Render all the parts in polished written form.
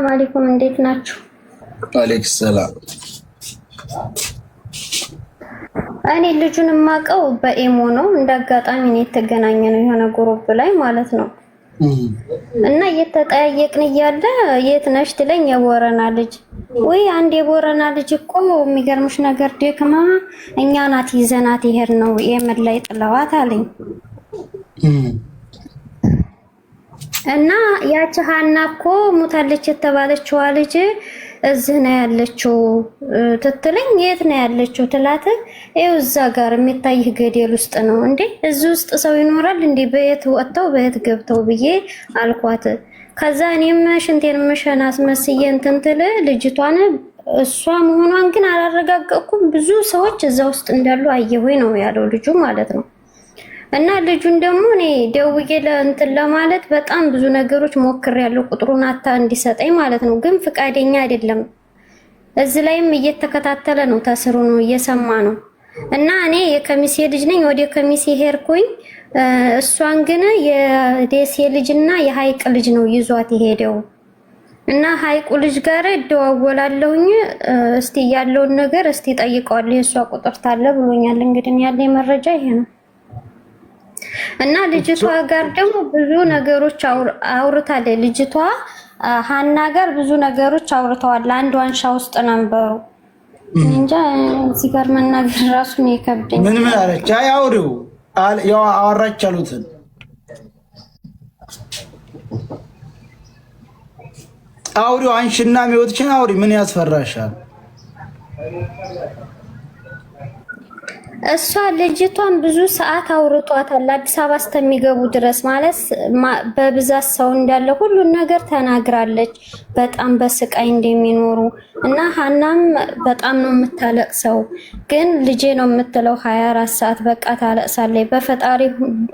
አለይኩም እንዴት ናችሁ? አለይኩም ሰላም። እኔ ልጁን የማውቀው በኢሞ ነው። እንዳጋጣሚ ነው የተገናኘ ነው የሆነ ግሩፕ ላይ ማለት ነው። እና እየተጠያየቅን እያለ የት ነሽ ትለኝ የቦረና ልጅ ወይ አንድ የቦረና ልጅ እኮ የሚገርምሽ ነገር ደክማ እኛ ናት ይዘናት ይሄድ ነው የመን ላይ ጥለዋት አለኝ። እና ያቺ ሀና እኮ ሙታለች የተባለችው ልጅ እዚህ ነው ያለችው ትትለኝ የት ነው ያለችው ትላት ይኸው እዛ ጋር የሚታይህ ገደል ውስጥ ነው እንዴ እዚህ ውስጥ ሰው ይኖራል እንዴ በየት ወጥተው በየት ገብተው ብዬ አልኳት። ከዛ እኔም ሽንቴን መሸናት መስዬ እንትን ትል ልጅቷን እሷ መሆኗን ግን አላረጋገጥኩም። ብዙ ሰዎች እዛ ውስጥ እንዳሉ አየሁኝ ነው ያለው ልጁ ማለት ነው። እና ልጁን ደግሞ እኔ ደውዬ ለእንትን ለማለት በጣም ብዙ ነገሮች ሞክሬያለሁ ቁጥሩን አታ እንዲሰጠኝ ማለት ነው። ግን ፍቃደኛ አይደለም። እዚህ ላይም እየተከታተለ ነው ተስሩ ነው እየሰማ ነው። እና እኔ የከሚሴ ልጅ ነኝ ወደ ከሚሴ ሄድኩኝ። እሷን ግን የደሴ ልጅና የሀይቅ ልጅ ነው ይዟት የሄደው። እና ሀይቁ ልጅ ጋር እደዋወላለሁኝ እስቲ ያለውን ነገር እስቲ ጠይቀዋለሁ የሷ ቁጥር ታለ ብሎኛል። እንግዲህ ያለኝ መረጃ ይሄ ነው። እና ልጅቷ ጋር ደግሞ ብዙ ነገሮች አውርታለች። ልጅቷ ሀና ጋር ብዙ ነገሮች አውርተዋል። አንድ ዋንሻ ውስጥ ነበሩ። እንጃ እዚህ ጋር መናገር ራሱ ነው የከብደኝ። ምን አለች? አይ አውሪው ያው አወራች አሉትን አውሪው አንሽና ሚወጥችን አውሪ። ምን ያስፈራሻል? እሷ ልጅቷን ብዙ ሰዓት አውርቷታል አዲስ አበባ እስከሚገቡ ድረስ ማለት በብዛት ሰው እንዳለ ሁሉን ነገር ተናግራለች። በጣም በስቃይ እንደሚኖሩ እና ሀናም በጣም ነው የምታለቅሰው። ግን ልጄ ነው የምትለው 24 ሰዓት በቃ ታለቅሳለች። በፈጣሪ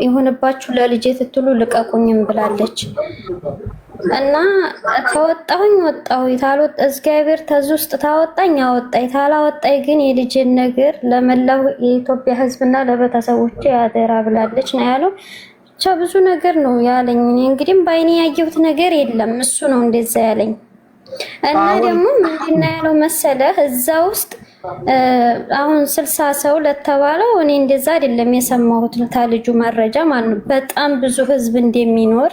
ይሁንባችሁ ለልጄ ትትሉ ልቀቁኝም ብላለች። እና ተወጣሁኝ ታልወጣ እግዚአብሔር ተዝ ውስጥ ታወጣኝ አወጣኝ ታላወጣኝ ግን የልጅን ነገር ለመላው የኢትዮጵያ ሕዝብና ለቤተሰቦቼ ያደራ ብላለች ነው ያለው። ብቻ ብዙ ነገር ነው ያለኝ። እንግዲህ ባይኔ ያየሁት ነገር የለም እሱ ነው እንደዛ ያለኝ። እና ደግሞ ምንድነው ያለው መሰለህ እዛ ውስጥ አሁን 60 ሰው ለተባለው እኔ እንደዛ አይደለም የሰማሁት ታልጁ መረጃ ማለት በጣም ብዙ ሕዝብ እንደሚኖር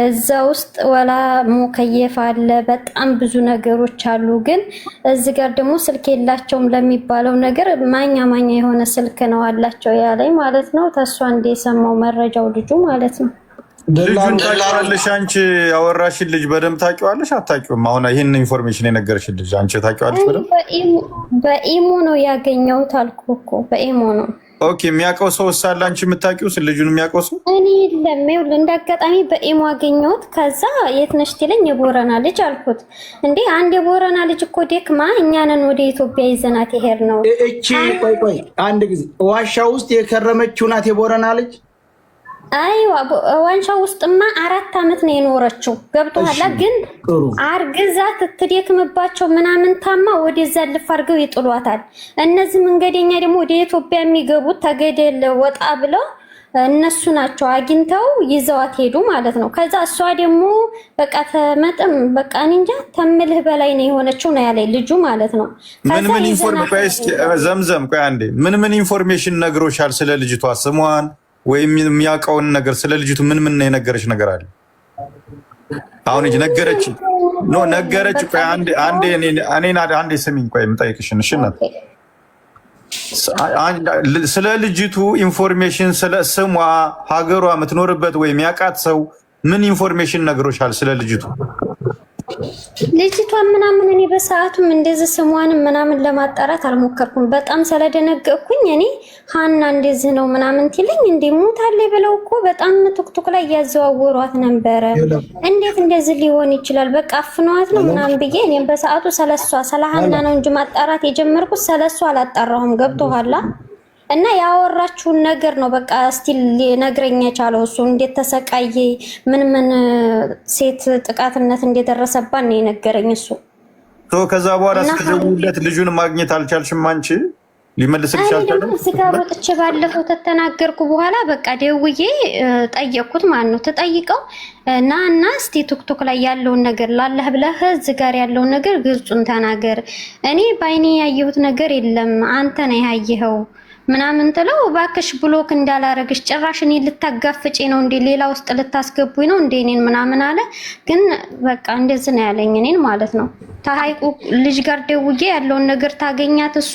እዛ ውስጥ ወላ ሙከየፍ አለ በጣም ብዙ ነገሮች አሉ። ግን እዚህ ጋር ደግሞ ስልክ የላቸውም ለሚባለው ነገር ማኛ የሆነ ስልክ ነው አላቸው ያለኝ ማለት ነው። ተሷ እንደሰማው መረጃው ልጁ ማለት ነው። ልጁን ታውቂዋለሽ አንቺ? ያወራሽን ልጅ በደንብ ታውቂዋለሽ አታውቂውም? አሁን ይሄን ኢንፎርሜሽን የነገርሽን ልጅ አንቺ ታውቂዋለሽ በደንብ? በኢሞ ነው ያገኘሁት አልኩ እኮ በኢሞ ነው። ኦኬ የሚያውቀው ሰው ሳለ አንቺ የምታውቂው ልጁን የሚያውቀው ሰው እኔ ለምን እንዳጋጣሚ በኢሞ አገኘሁት። ከዛ የት ነሽ ትለኝ የቦረና ልጅ አልኩት። እንዴ አንድ የቦረና ልጅ እኮ ደክማ እኛንን ወደ ኢትዮጵያ ይዘናት ይሄድ ነው። እቺ ቆይ አንድ ጊዜ ዋሻ ውስጥ የከረመችው ናት የቦረና ልጅ? አይዋ ዋንሻ ውስጥማ 4 አመት ነው የኖረችው። ገብቶሃል? ግን አርግዛ ትደክምባቸው ምናምን ታማ ወደዛ ልፍ አድርገው ይጥሏታል። እነዚህ መንገደኛ ደግሞ ወደ ኢትዮጵያ የሚገቡት ተገደል ወጣ ብለው እነሱ ናቸው አግኝተው ይዘዋት ሄዱ ማለት ነው። ከዛ እሷ ደግሞ በቃ ተመጥም በቃ እንጃ ተምልህ በላይ ነው የሆነችው ነው ያለኝ ልጁ ማለት ነው። ምን ኢንፎርሜሽን ዘምዘም ቆይ አንዴ ምን ኢንፎርሜሽን ነግሮሻል ስለ ልጅቷ ስሟን ወይም የሚያውቀውን ነገር ስለ ልጅቱ ምን የነገረች ነገር አለ? አሁን እጅ ነገረች ነገረች። ቆይ አንዴ ስሚኝ ቆይ የምጠይቅሽን እሺ እናት ስለ ልጅቱ ኢንፎርሜሽን ስለ ስሟ ሀገሯ የምትኖርበት ወይም ያውቃት ሰው ምን ኢንፎርሜሽን ነግሮሻል ስለ ልጅቱ? ልጅቷን ምናምን እኔ በሰዓቱም እንደዚህ ስሟንም ምናምን ለማጣራት አልሞከርኩም። በጣም ስለደነገጥኩኝ እኔ ሀና እንደዚህ ነው ምናምን ትልኝ እንዴ ሞታለች ብለው እኮ በጣም ቲክቶክ ላይ ያዘዋወሯት ነበረ። እንዴት እንደዚህ ሊሆን ይችላል? በቃ አፍኗት ነው ምናምን ብዬ እኔም በሰዓቱ ስለሷ ስለ ሀና ነው እንጂ ማጣራት የጀመርኩት ስለሷ አላጣራሁም። ገብቶሃል? እና ያወራችሁን ነገር ነው በቃ ስቲል ነግረኛ የቻለው እሱ እንዴት ተሰቃየ ምን ሴት ጥቃትነት እንደደረሰባት ነው የነገረኝ እሱ። ከዛ በኋላ ስትደውልለት ልጁን ማግኘት አልቻልሽም አንቺ? ሊመልስልሽ አልቻለም። ስጋ ወጥቼ ባለፈው ተተናገርኩ በኋላ በቃ ደውዬ ጠየቅኩት። ማን ነው ተጠይቀው እና እስቲ ቲክቶክ ላይ ያለውን ነገር ላላህ ብለህ እዚህ ጋር ያለውን ነገር ግልጹን ተናገር። እኔ ባይኔ ያየሁት ነገር የለም አንተ ነህ ያየኸው ምናምን ተለው ባክሽ ብሎክ እንዳላረግሽ ጭራሽ እኔ ልታጋፍጪ ነው እንዴ ሌላ ውስጥ ልታስገቡኝ ነው እንዴ እኔን ምናምን አለ። ግን በቃ እንደዚህ ነው ያለኝ እኔን ማለት ነው። ታሃይቁ ልጅ ጋር ደውዬ ያለውን ነገር ታገኛት እሱ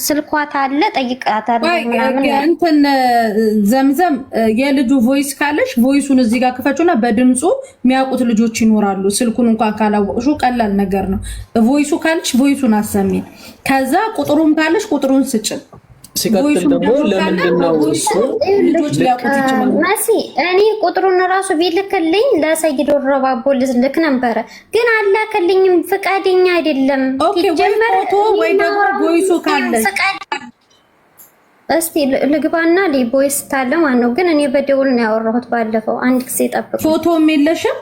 ስልኳ ታለ ጠይቃታለሁ ምናምን እንትን ዘምዘም የልጁ ቮይስ ካለሽ ቮይሱን እዚህ ጋር ክፈቹና በድምጹ የሚያውቁት ልጆች ይኖራሉ። ስልኩን እንኳን ካላወቅሹ ቀላል ነገር ነው። ቮይሱ ካለሽ ቮይሱን አሰሚን። ከዛ ቁጥሩን ካለሽ ቁጥሩን ስጭን። ሲቀጥል ደግሞ ለምንድነው እሱ ልጆች ሊያውቁት ይችላል? ማሲ እኔ ቁጥሩን ራሱ ቢልክልኝ ለሰይድ ወረባቦ ልክ ነበረ፣ ግን አላከልኝም። ፍቃደኛ አይደለም። ኦኬ ፎቶ ወይ ደግሞ ቮይሱ ካለሽ እስቲ ልግባና ቮይስ ታለ ማለት ነው። ግን እኔ በደውል ነው ያወራሁት ባለፈው። አንድ ጊዜ ጠብቁ። ፎቶም የለሽም?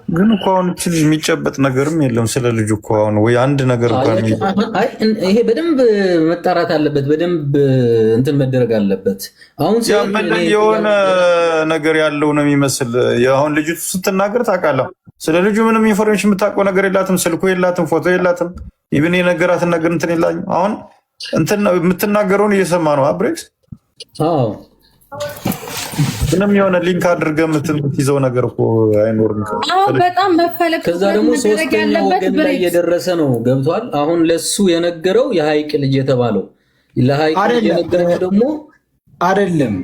ግን እኮ አሁን ልጅ የሚጨበጥ ነገርም የለም ስለ ልጁ እኮ አሁን ወይ አንድ ነገር እንኳን ይሄ በደንብ መጣራት አለበት፣ በደንብ እንትን መደረግ አለበት። አሁን የሆነ ነገር ያለው ነው የሚመስል። አሁን ልጁ ስትናገር ታውቃለህ፣ ስለ ልጁ ምንም ኢንፎርሜሽን የምታውቀው ነገር የላትም፣ ስልኩ የላትም፣ ፎቶ የላትም። ኢቭን የነገራትን ነገር እንትን የላኝም። አሁን እንትን የምትናገረውን እየሰማ ነው አብሬክስ። አዎ ምንም የሆነ ሊንክ አድርገህ የምትይዘው ነገር እኮ አይኖርም። አሁን በጣም መፈለግ ከዛ ደግሞ ሶስተኛ ወገን ላይ እየደረሰ ነው። ገብቷል። አሁን ለሱ የነገረው የሀይቅ ልጅ የተባለው ለሀይቅ የነገረው ደግሞ አይደለም።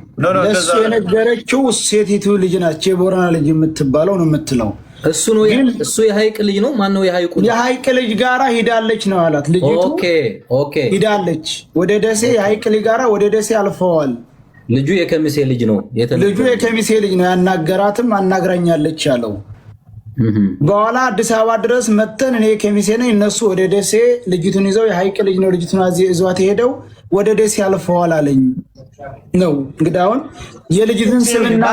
ለሱ የነገረችው ሴቲቱ ልጅ ናት። የቦረና ልጅ የምትባለው ነው የምትለው እሱ ነው። እሱ የሀይቅ ልጅ ነው። ማን ነው የሀይቁ? የሀይቅ ልጅ ጋራ ሂዳለች ነው አላት ልጅቱ። ኦኬ ሂዳለች ወደ ደሴ። የሀይቅ ልጅ ጋራ ወደ ደሴ አልፈዋል። ልጁ የከሚሴ ልጅ ነው። ልጁ የከሚሴ ልጅ ነው። ያናገራትም አናግራኛለች ያለው። በኋላ አዲስ አበባ ድረስ መተን እኔ ከሚሴ ነኝ፣ እነሱ ወደ ደሴ ልጅቱን ይዘው የሀይቅ ልጅ ነው ልጅቱን ይዟት ሄደው ወደ ደሴ አልፈዋል አለኝ ነው። እንግዲህ አሁን የልጅቱን ስምና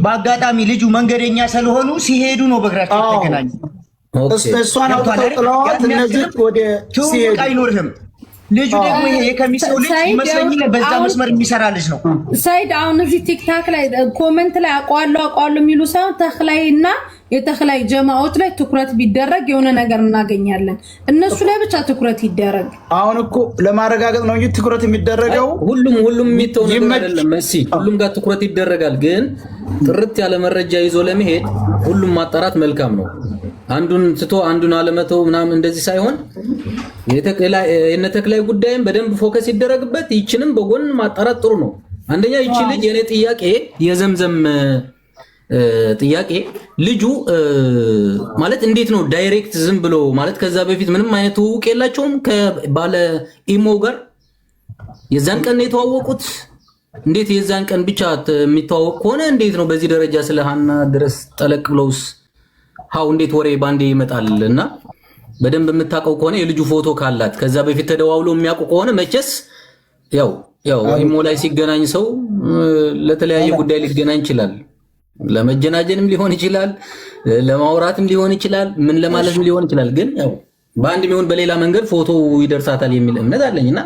በአጋጣሚ ልጁ መንገደኛ ስለሆኑ ሲሄዱ ነው በእግራቸው ተገናኙ። እሷን አውጥተው ጥለዋት እነዚህ ወደ ሲሄዱ አይኖርህም። ልጁ ደግሞ ይሄ የከሚሴው ልጅ ይመስለኛል በዛ መስመር የሚሰራ ልጅ ነው። ሰይድ አሁን እዚህ ቲክታክ ላይ ኮሜንት ላይ አቋሉ የሚሉ ሳይሆን ተክላይና የተክላይ ጀማዎች ላይ ትኩረት ቢደረግ የሆነ ነገር እናገኛለን። እነሱ ላይ ብቻ ትኩረት ይደረግ። አሁን እኮ ለማረጋገጥ ነው እንጂ ትኩረት የሚደረገው ሁሉም የሚተው ነገር አይደለም። መሲ ሁሉም ጋር ትኩረት ይደረጋል፣ ግን ጥርት ያለ መረጃ ይዞ ለመሄድ ሁሉም ማጣራት መልካም ነው። አንዱን ትቶ አንዱን አለመተው ምናምን እንደዚህ ሳይሆን የተክላይ ጉዳይም በደንብ ፎከስ ይደረግበት። ይችንም በጎን ማጣራት ጥሩ ነው። አንደኛ ይቺ ልጅ የኔ ጥያቄ የዘምዘም ጥያቄ ልጁ ማለት እንዴት ነው ዳይሬክት ዝም ብሎ ማለት ከዛ በፊት ምንም አይነት ትውውቅ የላቸውም ከባለ ኢሞ ጋር? የዛን ቀን ነው የተዋወቁት? እንዴት የዛን ቀን ብቻ የሚተዋወቅ ከሆነ እንዴት ነው በዚህ ደረጃ ስለ ሀና ድረስ ጠለቅ ብለውስ ሃው እንዴት ወሬ ባንዴ ይመጣል? እና በደንብ የምታውቀው ከሆነ የልጁ ፎቶ ካላት ከዛ በፊት ተደዋውለው የሚያውቁ ከሆነ መቼስ ያው ኢሞ ላይ ሲገናኝ ሰው ለተለያየ ጉዳይ ሊገናኝ ይችላል። ለመጀናጀንም ሊሆን ይችላል፣ ለማውራትም ሊሆን ይችላል፣ ምን ለማለትም ሊሆን ይችላል። ግን ያው በአንድ ሚሆን በሌላ መንገድ ፎቶ ይደርሳታል የሚል እምነት አለኝና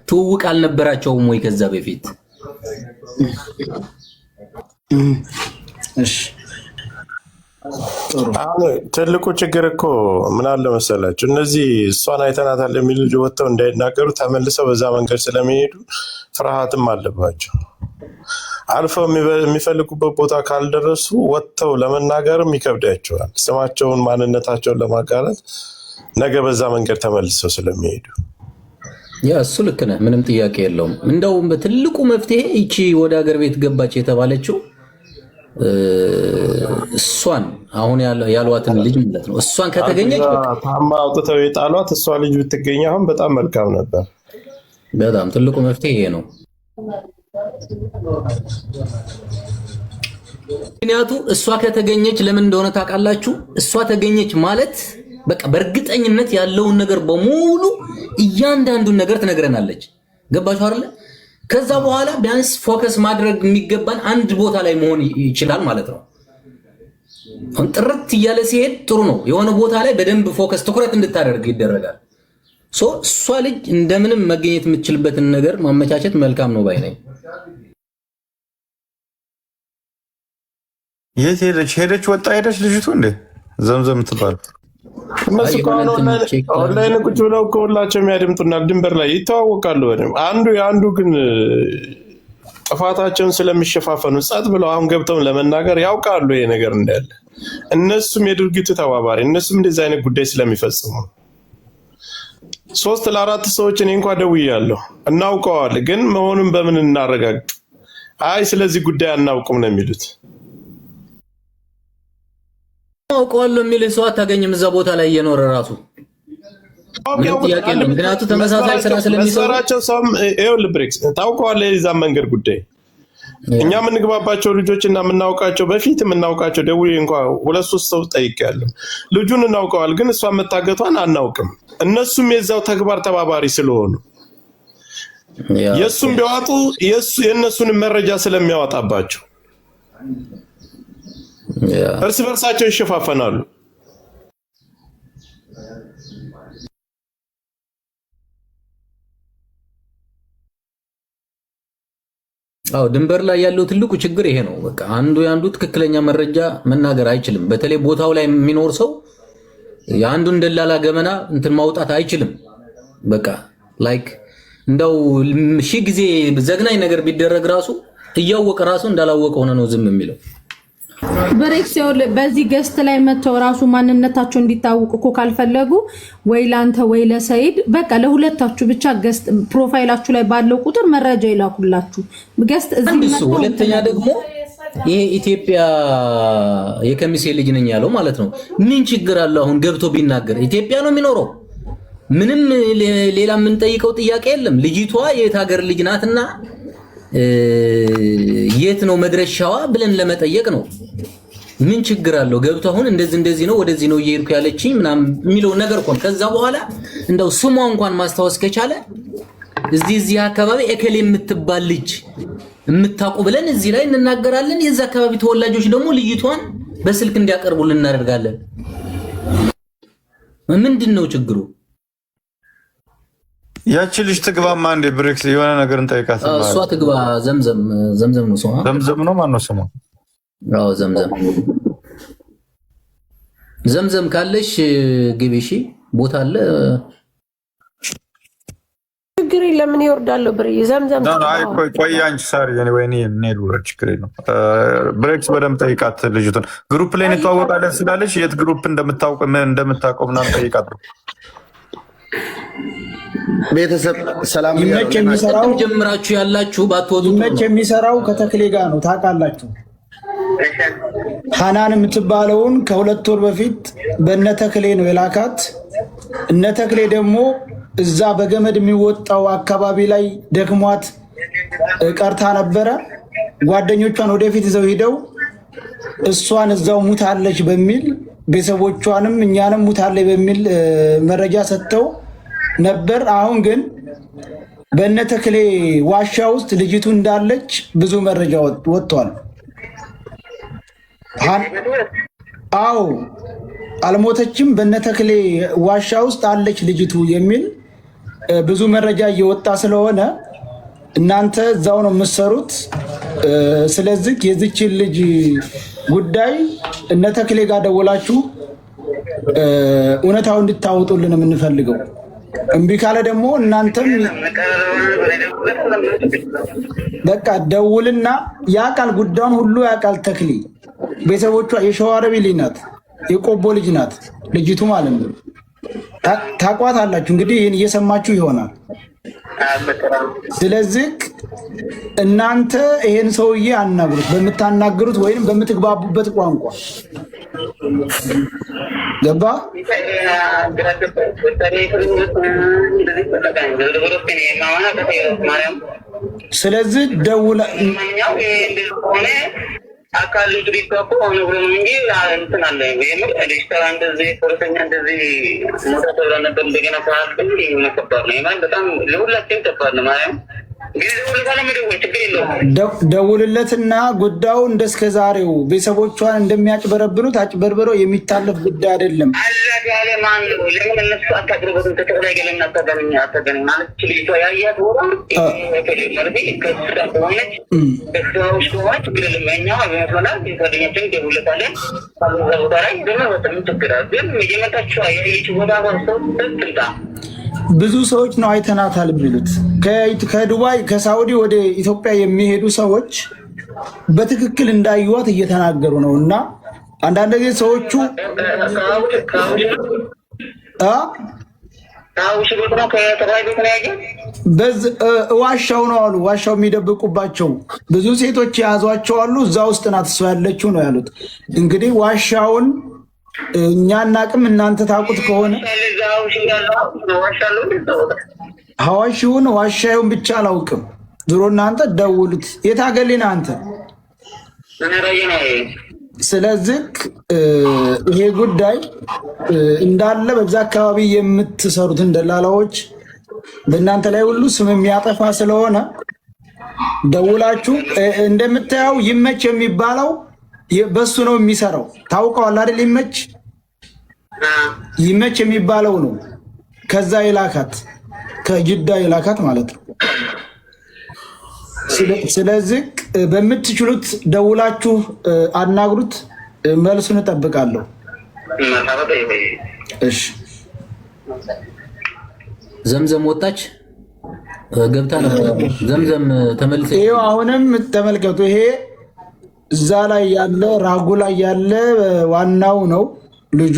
ትውውቅ አልነበራቸውም ወይ ከዛ በፊት? እሺ ትልቁ ችግር እኮ ምን አለ መሰላችሁ፣ እነዚህ እሷን አይተናታል የሚል ልጅ ወጥተው እንዳይናገሩ ተመልሰው በዛ መንገድ ስለሚሄዱ ፍርሃትም አለባቸው። አልፈው የሚፈልጉበት ቦታ ካልደረሱ ወጥተው ለመናገርም ይከብዳቸዋል። ስማቸውን ማንነታቸውን ለማጋራት ነገ በዛ መንገድ ተመልሰው ስለሚሄዱ ያ እሱ ልክ ነህ፣ ምንም ጥያቄ የለውም። እንደውም በትልቁ መፍትሄ ይቺ ወደ ሀገር ቤት ገባች የተባለችው እሷን አሁን ያሏትን ልጅ ማለት ነው። እሷን ከተገኘች ታማ አውጥተው የጣሏት እሷ ልጅ ብትገኝ አሁን በጣም መልካም ነበር። በጣም ትልቁ መፍትሄ ይሄ ነው። ምክንያቱ እሷ ከተገኘች ለምን እንደሆነ ታውቃላችሁ? እሷ ተገኘች ማለት በቃ በእርግጠኝነት ያለውን ነገር በሙሉ እያንዳንዱን ነገር ትነግረናለች። ገባችሁ አይደል? ከዛ በኋላ ቢያንስ ፎከስ ማድረግ የሚገባን አንድ ቦታ ላይ መሆን ይችላል ማለት ነው። ጥርት እያለ ሲሄድ ጥሩ ነው። የሆነ ቦታ ላይ በደንብ ፎከስ ትኩረት እንድታደርግ ይደረጋል። እሷ ልጅ እንደምንም መገኘት የምትችልበትን ነገር ማመቻቸት መልካም ነው ባይ ነኝ። የት ሄደች? ወጣ ሄደች ልጅቱ እንዴ? ዘምዘም ትባል እነሱ ከሆነ ኦንላይን ቁጭ ብለው ከሁላቸው የሚያደምጡና ድንበር ላይ ይተዋወቃሉ በደምብ። አንዱ የአንዱ ግን ጥፋታቸውን ስለሚሸፋፈኑ ጸጥ ብለው አሁን ገብተውን ለመናገር ያውቃሉ ይሄ ነገር እንዳለ። እነሱም የድርጊቱ ተባባሪ፣ እነሱም እንደዚህ አይነት ጉዳይ ስለሚፈጽሙ 3 ለ4 ሰዎች እኔ እንኳን ደውያለሁ። እናውቀዋል ግን መሆኑን በምን እናረጋግጥ? አይ ስለዚህ ጉዳይ አናውቅም ነው የሚሉት። አውቀዋለሁ የሚል ሰው አታገኝም እዛ ቦታ ላይ እየኖረ ራሱ ምክንያቱም ተመሳሳይ ስራ ስለሚሰራቸው ሰውም ይኸውልህ ብሬክስ ታውቀዋለህ የዛን መንገድ ጉዳይ እኛ የምንግባባቸው ልጆችና የምናውቃቸው በፊት የምናውቃቸው ደውዬ እንኳን 2-3 ሰው ጠይቄያለሁ። ልጁን እናውቀዋል ግን እሷ መታገቷን አናውቅም። እነሱም የዛው ተግባር ተባባሪ ስለሆኑ የሱም ቢያወጡ የነሱን መረጃ ስለሚያወጣባቸው እርስ በርሳቸው ይሸፋፈናሉ። አው ድንበር ላይ ያለው ትልቁ ችግር ይሄ ነው። በቃ አንዱ ያንዱ ትክክለኛ መረጃ መናገር አይችልም። በተለይ ቦታው ላይ የሚኖር ሰው ያንዱን ደላላ ገመና እንትን ማውጣት አይችልም። በቃ ላይክ እንደው ሺ ጊዜ ዘግናኝ ነገር ቢደረግ ራሱ እያወቀ ራሱ እንዳላወቀ ሆነ ነው ዝም የሚለው። ብሬክስ በዚህ ገስት ላይ መተው ራሱ ማንነታቸው እንዲታወቅ እኮ ካልፈለጉ ወይ ላንተ ወይ ለሰይድ በቃ ለሁለታችሁ ብቻ ገስት ፕሮፋይላችሁ ላይ ባለው ቁጥር መረጃ ይላኩላችሁ። ገስት እዚህ መተው ሁለተኛ ደግሞ ይሄ ኢትዮጵያ የከሚሴ ልጅ ነኝ ያለው ማለት ነው። ምን ችግር አለ አሁን ገብቶ ቢናገር? ኢትዮጵያ ነው የሚኖረው። ምንም ሌላ ምን ጠይቀው ጥያቄ የለም። ልጅቷ የት ሀገር ልጅ ናትና የት ነው መድረሻዋ ብለን ለመጠየቅ ነው። ምን ችግር አለው ገብቶ አሁን እንደዚህ ነው ወደዚህ ነው እየሄድኩ ያለችኝ ምናምን የሚለው ነገር ቆን ከዛ በኋላ እንደው ስሟ እንኳን ማስታወስ ከቻለ እዚህ አካባቢ እከሌ የምትባል ልጅ የምታውቁ ብለን እዚህ ላይ እንናገራለን። የዛ አካባቢ ተወላጆች ደግሞ ልጅቷን በስልክ እንዲያቀርቡልን እናደርጋለን። ምንድነው ችግሩ? ያቺ ልጅ ትግባማ እንደ ብሬክስ የሆነ ነገር እንጠይቃት። እሷ ትግባ። ዘምዘም ነው ስሟ። ዘምዘም ነው ማን ነው ስሟ? አዎ ዘምዘም ካለሽ ግቢ። እሺ ቦታ አለ ችግር የለም። ምን ይወርዳለሁ ብሬ ዘምዘም አይ ቆይ አንቺ ሳሪ ወይኔ ኔል ወር ችግር የለም። ብሬክስ በደምብ ጠይቃት። ልጅቱን ግሩፕ ላይ እንተዋወቃለን ስላለች የት ግሩፕ እንደምታውቀው ምናምን ጠይቃት። ቤተሰብ ሰላም ይመች የሚሰራው ጀምራችሁ ያላችሁ ባትወጡ ይመች የሚሰራው ከተክሌ ጋር ነው ታውቃላችሁ። ሐናን የምትባለውን ከ2 ወር በፊት በነተክሌ ነው የላካት። እነተክሌ ደግሞ እዛ በገመድ የሚወጣው አካባቢ ላይ ደክሟት ቀርታ ነበረ። ጓደኞቿን ወደፊት ይዘው ሄደው እሷን እዛው ሙታለች በሚል ቤተሰቦቿንም እኛንም ሙታለች በሚል መረጃ ሰጥተው ነበር። አሁን ግን በነተክሌ ዋሻ ውስጥ ልጅቱ እንዳለች ብዙ መረጃ ወጥቷል። አዎ አልሞተችም፣ በነተክሌ ዋሻ ውስጥ አለች ልጅቱ የሚል ብዙ መረጃ እየወጣ ስለሆነ እናንተ እዛው ነው የምትሰሩት። ስለዚህ የዚችን ልጅ ጉዳይ እነተክሌ ጋር ደውላችሁ እውነታው እንድታወጡልን የምንፈልገው። እምቢ ካለ ደግሞ እናንተም በቃ ደውልና ያቃል ጉዳዩን ሁሉ ያቃል። ተክሌ ቤተሰቦቿ የሸዋረቢ ልጅ ናት፣ የቆቦ ልጅ ናት ልጅቱ ማለት ነው። ታቋታላችሁ እንግዲህ ይህን እየሰማችሁ ይሆናል። ስለዚህ እናንተ ይሄን ሰውዬ አናግሩት በምታናግሩት ወይንም በምትግባቡበት ቋንቋ ገባ። ስለዚህ ደውላ አካል ድሪቶኮ ነው ብሎ እንጂ እንትን አለ የምር ዲጂታል እንደዚህ ፖለቲከኛ እንደዚህ ሞታ ተብሎ ነበር። እንደገና ሰዓት ግን ይመከበር ነው ማለት በጣም ለሁላችን ተባለ ማለት ደውልለትና ጉዳዩ እንደስከ ዛሬው ቤተሰቦቿን እንደሚያጭበረብሩት አጭበርብረው የሚታለፍ ጉዳይ አይደለም። ብዙ ሰዎች ነው አይተናታል የሚሉት። ከዱባይ ከሳውዲ ወደ ኢትዮጵያ የሚሄዱ ሰዎች በትክክል እንዳዩዋት እየተናገሩ ነው። እና አንዳንድ ጊዜ ሰዎቹ ዋሻው ነው አሉ። ዋሻው የሚደብቁባቸው ብዙ ሴቶች የያዟቸው አሉ። እዛ ውስጥ ናት እሷ ያለችው ነው ያሉት። እንግዲህ ዋሻውን እኛ እናቅም፣ እናንተ ታውቁት ከሆነ ሐዋሽውን ዋሻዩን ብቻ አላውቅም። ድሮ እናንተ ደውሉት። የታገሊና አንተ። ስለዚህ ይሄ ጉዳይ እንዳለ በዛ አካባቢ የምትሰሩትን ደላላዎች በእናንተ ላይ ሁሉ ስም የሚያጠፋ ስለሆነ ደውላችሁ እንደምታየው ይመች የሚባለው በሱ ነው የሚሰራው። ታውቀዋል አይደል? ይመች የሚባለው ነው። ከዛ የላካት ከጅዳ የላካት ማለት ነው። ስለዚህ በምትችሉት ደውላችሁ አናግሩት። መልሱን እጠብቃለሁ። እሺ። ዘምዘም ወጣች ገብታ ነበር። ዘምዘም ተመልሰ ይሄው አሁንም ተመልከቱ። ይሄ እዛ ላይ ያለ ራጉ ላይ ያለ ዋናው ነው ልጁ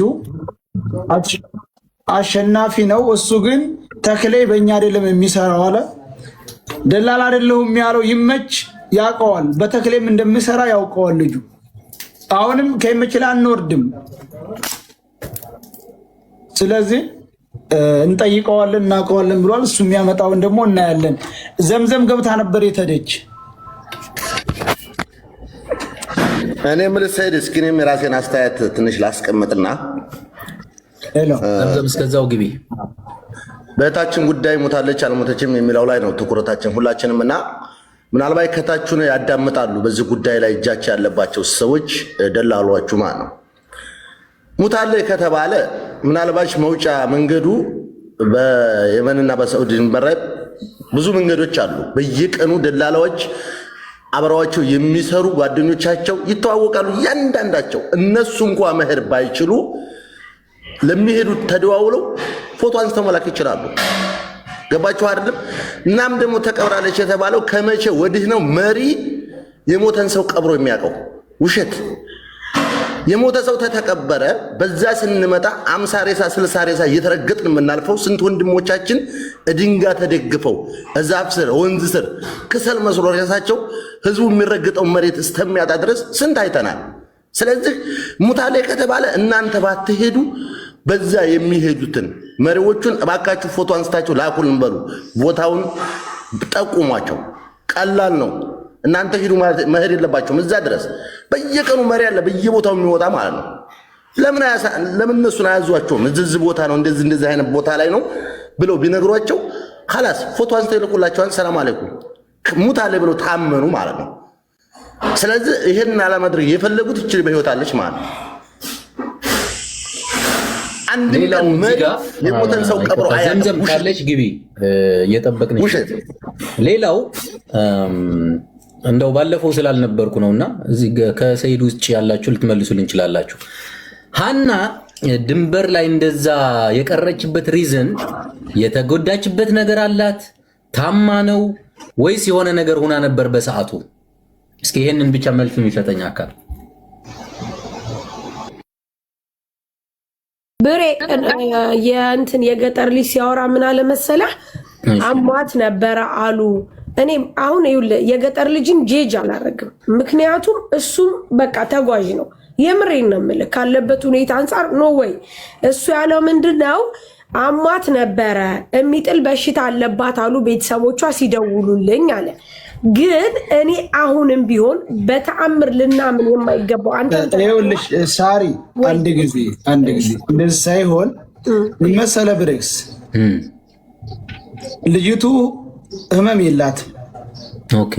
አሸናፊ ነው። እሱ ግን ተክሌ በእኛ አይደለም የሚሰራው አለ። ደላላ አይደለሁም ያለው ይመች ያውቀዋል። በተክሌም እንደሚሰራ ያውቀዋል ልጁ። አሁንም ከይመች ላይ አንወርድም። ስለዚህ እንጠይቀዋለን፣ እናውቀዋለን ብሏል። እሱ የሚያመጣውን ደግሞ እናያለን። ዘምዘም ገብታ ነበር የተደች። እኔ የምልህ ሰይድ፣ እስኪ እኔም የራሴን አስተያየት ትንሽ ላስቀምጥና ዘምዘም እስከዛው ግቢ። በእህታችን ጉዳይ ሞታለች አልሞተችም የሚለው ላይ ነው ትኩረታችን ሁላችንም። እና ምናልባት ከታችሁ ነው ያዳምጣሉ በዚህ ጉዳይ ላይ እጃቸው ያለባቸው ሰዎች ደላሏችሁ ማለት ነው። ሞታለች ከተባለ ምናልባት መውጫ መንገዱ በየመንና በሳዑዲ ድንበር ላይ ብዙ መንገዶች አሉ። በየቀኑ ደላላዎች አብረዋቸው የሚሰሩ ጓደኞቻቸው ይተዋወቃሉ እያንዳንዳቸው። እነሱ እንኳ መሄድ ባይችሉ ለሚሄዱት ተደዋውለው ፎቶ አንስተው መላክ ይችላሉ። ገባችሁ አይደለም? እናም ደግሞ ተቀብራለች የተባለው ከመቼ ወዲህ ነው መሪ የሞተን ሰው ቀብሮ የሚያውቀው? ውሸት። የሞተ ሰው ተተቀበረ። በዛ ስንመጣ 50 ሬሳ 60 ሬሳ እየተረገጥን የምናልፈው ስንት ወንድሞቻችን ድንጋ ተደግፈው ዛፍ ስር ወንዝ ስር ክሰል መስሎ ሬሳቸው ህዝቡ የሚረግጠው መሬት እስከሚያጣ ድረስ ስንት አይተናል። ስለዚህ ሞታለች ከተባለ እናንተ ባትሄዱ በዛ የሚሄዱትን መሪዎቹን እባካችሁ ፎቶ አንስታችሁ ላኩልን በሉ። ቦታውን ጠቁሟቸው። ቀላል ነው። እናንተ ሂዱ መሄድ የለባቸውም እዛ ድረስ። በየቀኑ መሪ አለ በየቦታው የሚወጣ ማለት ነው። ለምን እነሱን አያዟቸውም? እዚህ ቦታ ነው እንደዚህ አይነት ቦታ ላይ ነው ብለው ቢነግሯቸው خلاص ፎቶ አንስተው ይልኩላቸዋል። ሰላም አለይኩም ሞታለች ብለው ታመኑ ማለት ነው። ስለዚህ ይሄን አላማድረግ የፈለጉት እቺ በህይወት አለች ማለት ነው። አንድ ቀን መሪ የሞተን ሰው ቀብሮ ዘምዘም ካለች ግቢ እየጠበቅን። ሌላው እንደው ባለፈው ስላልነበርኩ ነውና እዚህ ከሰይድ ውጭ ያላችሁ ልትመልሱልኝ እንችላላችሁ። ሃና ድንበር ላይ እንደዛ የቀረችበት ሪዝን የተጎዳችበት ነገር አላት? ታማ ነው ወይስ የሆነ ነገር ሆና ነበር በሰዓቱ? እስኪ ይሄንን ብቻ መልስ የሚሰጠኝ አካል ብሬ የእንትን የገጠር ልጅ ሲያወራ ምን አለ መሰለህ፣ አሟት ነበረ አሉ። እኔ አሁን ይኸውልህ የገጠር ልጅም ጄጅ አላረግም። ምክንያቱም እሱም በቃ ተጓዥ ነው። የምሬን ነው የምልህ ካለበት ሁኔታ አንጻር ኖ ወይ እሱ ያለው ምንድነው አሟት ነበረ የሚጥል በሽታ አለባት አሉ ቤተሰቦቿ ሲደውሉልኝ አለ። ግን እኔ አሁንም ቢሆን በተአምር ልናምን የማይገባው አንተ ይኸውልሽ ሳሪ አንድ ጊዜ እንደዚህ ሳይሆን መሰለ ብሬክስ ልጅቱ ህመም የላትም ኦኬ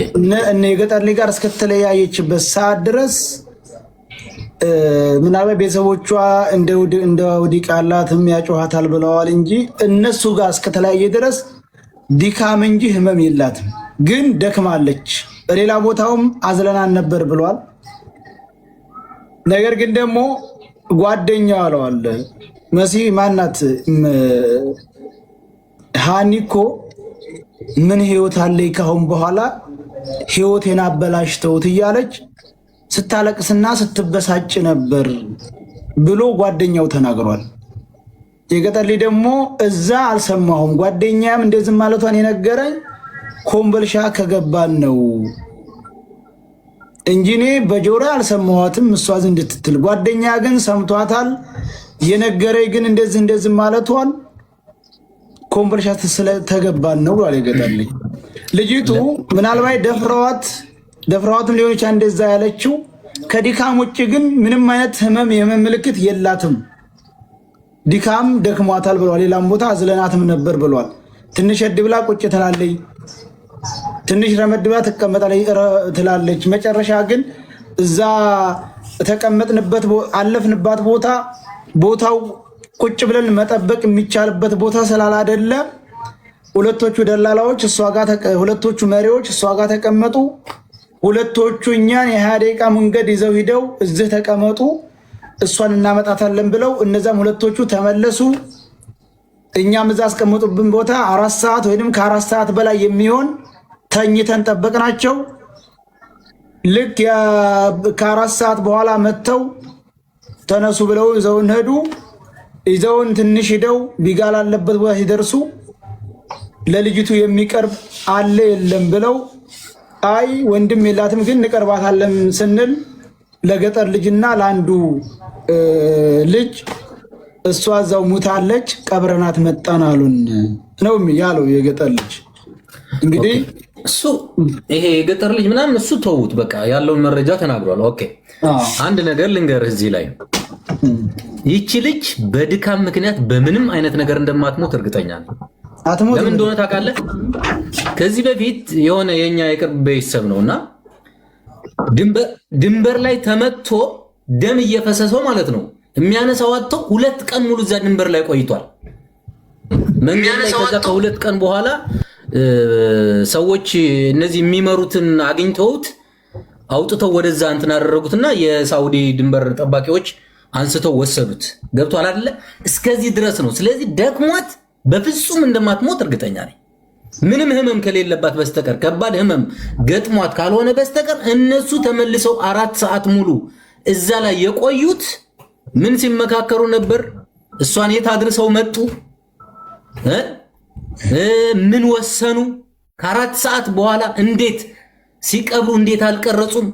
እነ የገጠር ልጅ ጋር እስከተለያየችበት ሰዓት ድረስ ምናልባት ቤተሰቦቿ እንደ ውዲቃላትም ያጮሃታል ብለዋል እንጂ እነሱ ጋር እስከተለያየ ድረስ ዲካም እንጂ ህመም የላትም። ግን ደክማለች። በሌላ ቦታውም አዝለናን ነበር ብሏል። ነገር ግን ደግሞ ጓደኛው አለዋል መሲ ማናት ሃኒኮ ምን ህይወት አለኝ ካሁን በኋላ ህይወቴን አበላሽተውት እያለች ስታለቅስና ስትበሳጭ ነበር ብሎ ጓደኛው ተናግሯል። የገጠር ልጅ ደግሞ እዛ አልሰማሁም፣ ጓደኛም እንደዚህ ማለቷን የነገረኝ ኮምቦልቻ ከገባን ነው እንጂ እኔ በጆሮ አልሰማኋትም እሷ እንድትል። ጓደኛ ግን ሰምቷታል። የነገረኝ ግን እንደዚህ ማለቷን ኮምቦልቻ ተገባን ነው ብሏል የገጠር ልጅ። ልጅቱ ምናልባት ደፍረዋትም ሊሆን ይችላል እንደዛ ያለችው። ከዲካም ውጭ ግን ምንም አይነት ህመም ምልክት የላትም። ዲካም ደክሟታል ብሏል። ሌላም ቦታ አዝለናትም ነበር ብሏል። ትንሽ ሄድ ብላ ቁጭ ትላለች፣ ትንሽ ረመድ ብላ ትላለች። መጨረሻ ግን እዛ ተቀመጥንበት አለፍንባት ቦታው ቁጭ ብለን መጠበቅ የሚቻልበት ቦታ ስላላደለ ሁለቶቹ ደላላዎች ሁለቶቹ መሪዎች እሷ ጋር ተቀመጡ። ሁለቶቹ እኛን የ20 ደቂቃ መንገድ ይዘው ሂደው እዚህ ተቀመጡ እሷን እናመጣታለን ብለው እነዛም ሁለቶቹ ተመለሱ። እኛም እዛ አስቀመጡብን ቦታ 4 ሰዓት ወይንም ከ4 ሰዓት በላይ የሚሆን ተኝተን ጠበቅናቸው። ልክ ከ4 ሰዓት በኋላ መጥተው ተነሱ ብለው ይዘውን ሄዱ። ይዘውን ትንሽ ሂደው ቢጋል አለበት ቦታ ሲደርሱ ለልጅቱ የሚቀርብ አለ የለም ብለው አይ ወንድም የላትም ግን እንቀርባታለን ስንል ለገጠር ልጅና ለአንዱ ልጅ እሷ እዛው ሙታለች ቀብረናት መጣን አሉን ነው ያለው የገጠር ልጅ። እንግዲህ እሱ ይሄ የገጠር ልጅ ምናምን እሱ ተውት፣ በቃ ያለውን መረጃ ተናግሯል። ኦኬ አንድ ነገር ልንገርህ እዚህ ላይ ይቺ ልጅ በድካም ምክንያት በምንም አይነት ነገር እንደማትሞት እርግጠኛ ነኝ። ለምን እንደሆነ ታውቃለህ? ከዚህ በፊት የሆነ የኛ የቅርብ ቤተሰብ ነውና ድንበር ላይ ተመቶ ደም እየፈሰሰው ማለት ነው የሚያነሳው አጥቶ 2 ቀን ሙሉ እዛ ድንበር ላይ ቆይቷል። መንገድ ላይ ከዛ ከ2 ቀን በኋላ ሰዎች እነዚህ የሚመሩትን አግኝተውት አውጥተው ወደዛ እንትን አደረጉትና የሳውዲ ድንበር ጠባቂዎች አንስተው ወሰዱት። ገብቷል አይደለ? እስከዚህ ድረስ ነው። ስለዚህ ደክሟት በፍጹም እንደማትሞት እርግጠኛ ነኝ። ምንም ህመም ከሌለባት በስተቀር ከባድ ህመም ገጥሟት ካልሆነ በስተቀር እነሱ ተመልሰው 4 ሰዓት ሙሉ እዛ ላይ የቆዩት ምን ሲመካከሩ ነበር? እሷን የት አድርሰው መጡ? ምን ወሰኑ? ከ4 ሰዓት በኋላ እንዴት ሲቀብሩ እንዴት አልቀረጹም?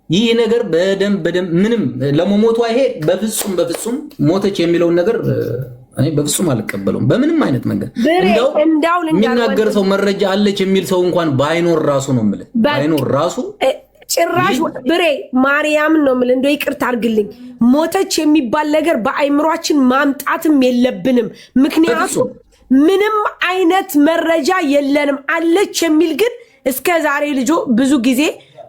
ይህ ነገር በደንብ ምንም ለመሞቷ ይሄ በፍጹም ሞተች የሚለውን ነገር እኔ በፍጹም አልቀበለውም በምንም አይነት መንገድ። እንደው የሚናገር ሰው መረጃ አለች የሚል ሰው እንኳን ባይኖር ራሱ ነው የምልህ፣ ባይኖር ራሱ ጭራሽ ብሬ ማርያም ነው የምልህ። እንደው ይቅርታ አድርግልኝ፣ ሞተች የሚባል ነገር በአይምሯችን ማምጣትም የለብንም። ምክንያቱም ምንም አይነት መረጃ የለንም። አለች የሚል ግን እስከ ዛሬ ልጆ ብዙ ጊዜ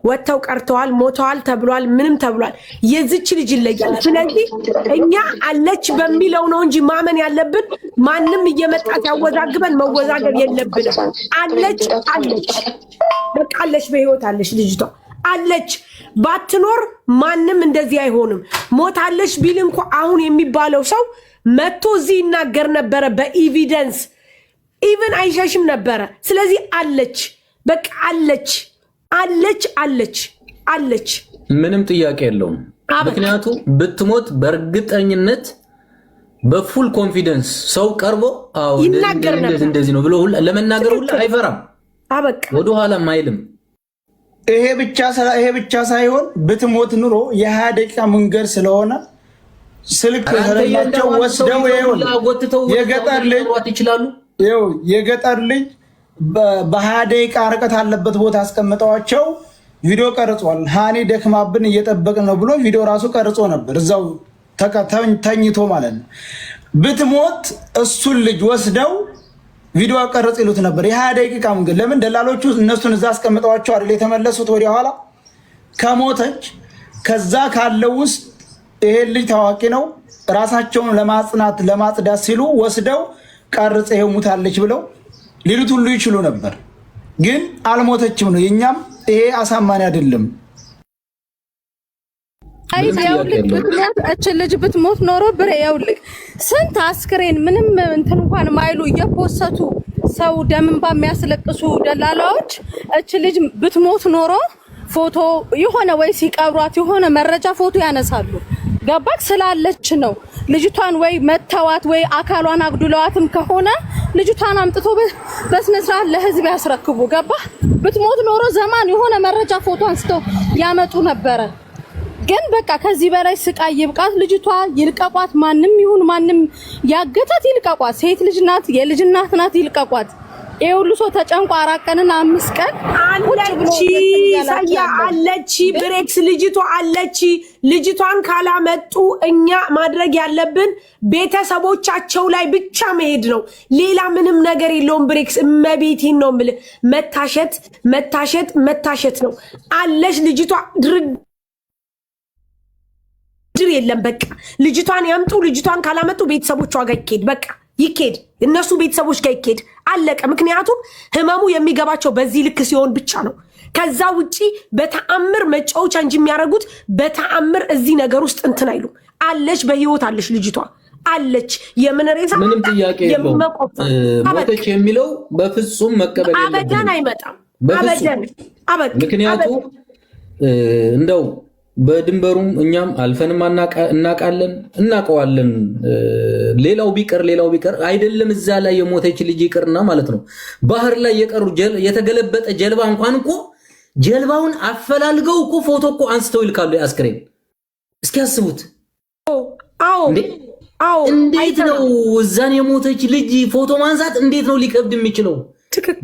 ወጥተው ቀርተዋል፣ ሞተዋል ተብሏል፣ ምንም ተብሏል። የዚች ልጅ ይለያል። ስለዚህ እኛ አለች በሚለው ነው እንጂ ማመን ያለብን ማንም እየመጣ ያወዛግበን መወዛገብ የለብንም። አለች በቃ አለች፣ በህይወት አለች ልጅቷ አለች። ባትኖር ማንም እንደዚህ አይሆንም። ሞታለች ቢል እንኳ አሁን የሚባለው ሰው መጥቶ እዚህ ይናገር ነበረ በኤቪደንስ ኢቭን አይሸሽም ነበረ። ስለዚህ አለች፣ በቃ አለች ምንም ጥያቄ የለውም። ምክንያቱም ብትሞት በእርግጠኝነት በፉል ኮንፊደንስ ሰው ቀርቦ አዎ እንደዚህ ነው ብሎ ለመናገር ሁሉ አይፈራም፣ ወደ ኋላም አይልም። ይሄ ብቻ ሳይሆን ብትሞት ኑሮ የ20 ደቂቃ መንገድ ስለሆነ ስልክ ተረላቸው ወስደው የገጠር ልጅ በ20 ደቂቃ ርቀት አለበት ቦታ አስቀምጠዋቸው ቪዲዮ ቀርጿል። ሃኒ ደክማብን እየጠበቅን ነው ብሎ ቪዲዮ ራሱ ቀርጾ ነበር እዛው ተኝቶ ማለት ነው። ብትሞት እሱን ልጅ ወስደው ቪዲዮ አቀረጽ ይሉት ነበር። የ20 ደቂቃ መንገድ ለምን ደላሎቹ እነሱን እዛ አስቀምጠዋቸው አይደል የተመለሱት ወዲያ ኋላ ከሞተች ከዛ ካለው ውስጥ ይሄ ልጅ ታዋቂ ነው ራሳቸውን ለማጽዳት ሲሉ ወስደው ቀርጽ ይሄው ሙታለች ብለው ሊሉት ሁሉ ይችሉ ነበር። ግን አልሞተችም ነው የኛም ይሄ አሳማኝ አይደለም። አይ ያውልክ ልጅ ብትሞት ኖሮ ብሬ ያውልክ ስንት አስክሬን ምንም እንትን እንኳን ማይሉ እየፖሰቱ ሰው ደምንባ የሚያስለቅሱ ደላላዎች ልጅ ብትሞት ኖሮ ፎቶ የሆነ ወይ ሲቀብሯት የሆነ መረጃ ፎቶ ያነሳሉ። ገባክ ስላለች ነው ልጅቷን ወይ መተዋት ወይ አካሏን አግዱለዋትም ከሆነ ልጅቷን አምጥቶ በስነ ስርዓት ለህዝብ ያስረክቡ። ገባ ብትሞት ኖሮ ዘማን የሆነ መረጃ ፎቶ አንስተው ያመጡ ነበረ። ግን በቃ ከዚህ በላይ ስቃይ ይብቃት። ልጅቷ ይልቀቋት። ማንም ይሁን ማንም ያገታት ይልቀቋት። ሴት ልጅ ናት፣ የልጅ እናት ናት፣ ይልቀቋት። ይሁሉ ሰው ተጨንቆ 4 ቀንና 5 ቀን አለች ሳያ አለች ብሬክስ ልጅቷ አለች። ልጅቷን ካላመጡ እኛ ማድረግ ያለብን ቤተሰቦቻቸው ላይ ብቻ መሄድ ነው። ሌላ ምንም ነገር የለውም። ብሬክስ እመቤቴን ነው የምልህ። መታሸት ነው አለች ልጅቷ። ድር የለም በቃ ልጅቷን ያምጡ። ልጅቷን ካላመጡ ቤተሰቦቿ ጋር ይኬድ በቃ ይኬድ፣ እነሱ ቤተሰቦች ጋር ይኬድ አለቀ። ምክንያቱም ህመሙ የሚገባቸው በዚህ ልክ ሲሆን ብቻ ነው። ከዛ ውጪ በተአምር መጫወቻ እንጂ የሚያደርጉት በተአምር እዚህ ነገር ውስጥ እንትን አይሉ። አለች በህይወት አለች ልጅቷ አለች። የምን ሬሳ ምንም ጥያቄ የለውም። ሞተች የሚለው በፍጹም መቀበል የለብንም። አበደን አይመጣም። አበደን ምክንያቱም እንደው በድንበሩም እኛም አልፈንም እናውቀዋለን። ሌላው ቢቀር አይደለም እዛ ላይ የሞተች ልጅ ይቅርና ማለት ነው ባህር ላይ የቀሩ የተገለበጠ ጀልባ እንኳን እኮ ጀልባውን አፈላልገው እኮ ፎቶ እኮ አንስተው ይልካሉ። የአስክሬን እስኪ ያስቡት። እንዴት ነው እዛን የሞተች ልጅ ፎቶ ማንሳት እንዴት ነው ሊከብድ የሚችለው?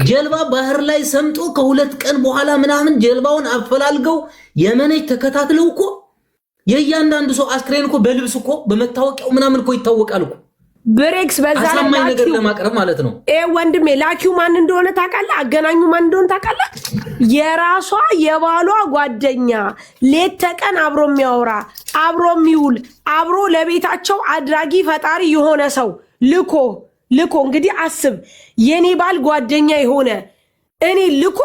ጀልባ ባህር ላይ ሰምጦ ከ2 ቀን በኋላ ምናምን ጀልባውን አፈላልገው የመነች ተከታትለው እኮ የእያንዳንዱ ሰው አስክሬን እኮ በልብስ እኮ በመታወቂያው ምናምን እኮ ይታወቃል እኮ። ብሬክስ በዛ አሳማኝ ነገር ለማቅረብ ማለት ነው። ወንድሜ ላኪው ማን እንደሆነ ታውቃለህ? አገናኙ ማን እንደሆነ ታውቃለህ? የራሷ የባሏ ጓደኛ ሌት ተቀን አብሮ የሚያወራ አብሮ የሚውል አብሮ ለቤታቸው አድራጊ ፈጣሪ የሆነ ሰው ልኮ እንግዲህ አስብ። የኔ ባል ጓደኛ የሆነ እኔ ልኮ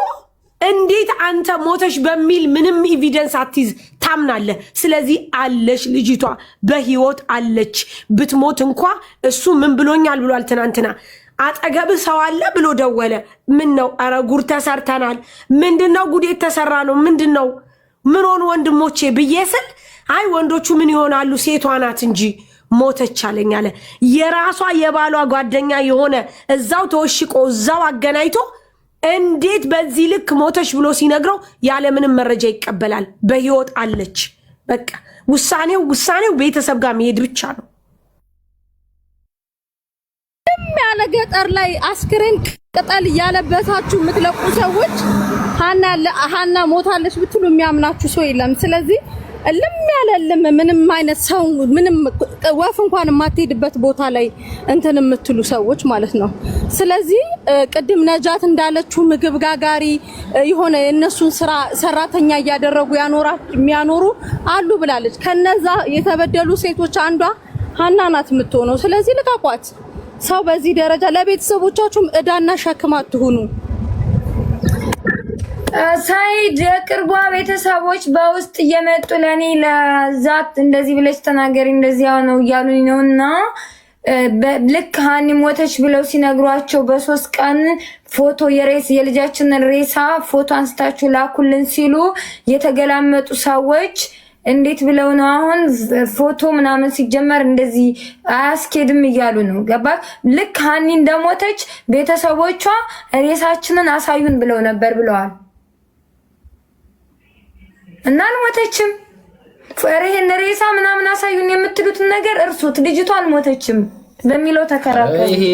እንዴት አንተ ሞተሽ በሚል ምንም ኤቪደንስ አትይዝ ታምናለህ? ስለዚህ አለሽ ልጅቷ በህይወት አለች። ብትሞት እንኳ እሱ ምን ብሎኛል ብሏል። ትናንትና አጠገብህ ሰው አለ ብሎ ደወለ። ምን ነው? ኧረ ጉድ ተሰርተናል። ምንድነው? ጉድ የተሰራ ነው። ምንድነው? ምን ሆኑ ወንድሞቼ ብዬ ስል አይ ወንዶቹ ምን ይሆናሉ ሴቷ ናት እንጂ ሞተች አለኝ አለ። የራሷ የባሏ ጓደኛ የሆነ እዛው ተወሽቆ እዛው አገናኝቶ እንዴት በዚህ ልክ ሞተች ብሎ ሲነግረው ያለ ምንም መረጃ ይቀበላል? በህይወት አለች። በቃ ውሳኔው ቤተሰብ ጋር መሄድ ብቻ ነው። ያለ ገጠር ላይ አስክሬን ቅጠል እያለበሳችሁ የምትለቁ ሰዎች ሃና ሞታለች ብትሉ የሚያምናችሁ ሰው የለም። ስለዚህ እልም ያለልም ምንም አይነት ሰው ምንም ወፍ እንኳን የማትሄድበት ቦታ ላይ እንትን የምትሉ ሰዎች ማለት ነው። ስለዚህ ቅድም ነጃት እንዳለችው ምግብ ጋጋሪ የሆነ የነሱን ስራ ሰራተኛ እያደረጉ የሚያኖሩ አሉ ብላለች። ከነዛ የተበደሉ ሴቶች አንዷ ሃና ናት የምትሆነው። ስለዚህ ልቀቋት። ሰው በዚህ ደረጃ ለቤተሰቦቻችሁም እዳና ሸክም አትሁኑ። ሳይድ የቅርቧ ቤተሰቦች በውስጥ እየመጡ ለኔ ለዛት እንደዚህ ብለሽ ተናገሪ እንደዚህ ነው እያሉኝ ነውና ልክ ሃኒ ሞተች ብለው ሲነግሯቸው በ3 ቀን ፎቶ የልጃችንን ሬሳ ፎቶ አንስታችሁ ላኩልን ሲሉ የተገላመጡ ሰዎች እንዴት ብለው ነው አሁን ፎቶ ምናምን ሲጀመር እንደዚህ አያስኬድም እያሉ ነው። ገባ? ልክ ሃኒ እንደሞተች ቤተሰቦቿ ሬሳችንን አሳዩን ብለው ነበር ብለዋል። እና አልሞተችም። ፈረህን ሬሳ ምናምን አሳዩን የምትሉትን ነገር እርሱት። ልጅቷ አልሞተችም በሚለው ተከራከረ። ይሄ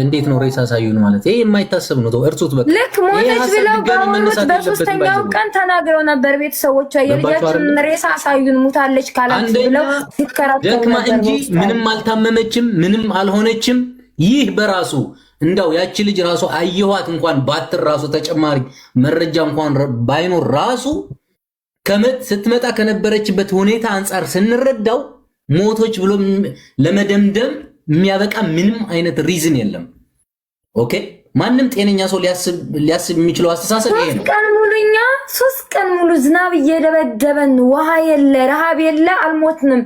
እንዴት ነው ሬሳ አሳዩን ማለት? ይሄ የማይታሰብ ነው። እርሱት በቃ ልክ ሞተች ብለው በ3ኛው ቀን ተናግረው ነበር ቤተሰቦቿ የልጃችንን ሬሳ አሳዩን ሙታለች ካላችሁ ብለው ሲከራከሩ ነበር። ደክማ እንጂ ምንም አልታመመችም፣ ምንም አልሆነችም። ይህ በራሱ እንዳው ያቺ ልጅ ራሱ አየኋት እንኳን ባትር ራሱ ተጨማሪ መረጃ እንኳን ባይኖር ራሱ ስትመጣ ከነበረችበት ሁኔታ አንፃር ስንረዳው ሞቶች ብሎ ለመደምደም የሚያበቃ ምንም አይነት ሪዝን የለም። ኦኬ ማንም ጤነኛ ሰው ሊያስብ የሚችለው አስተሳሰብ ይሄ ነው። ሶስት ቀን ሙሉ ዝናብ እየደበደበን ውሃ የለ ረሃብ የለ አልሞትንም።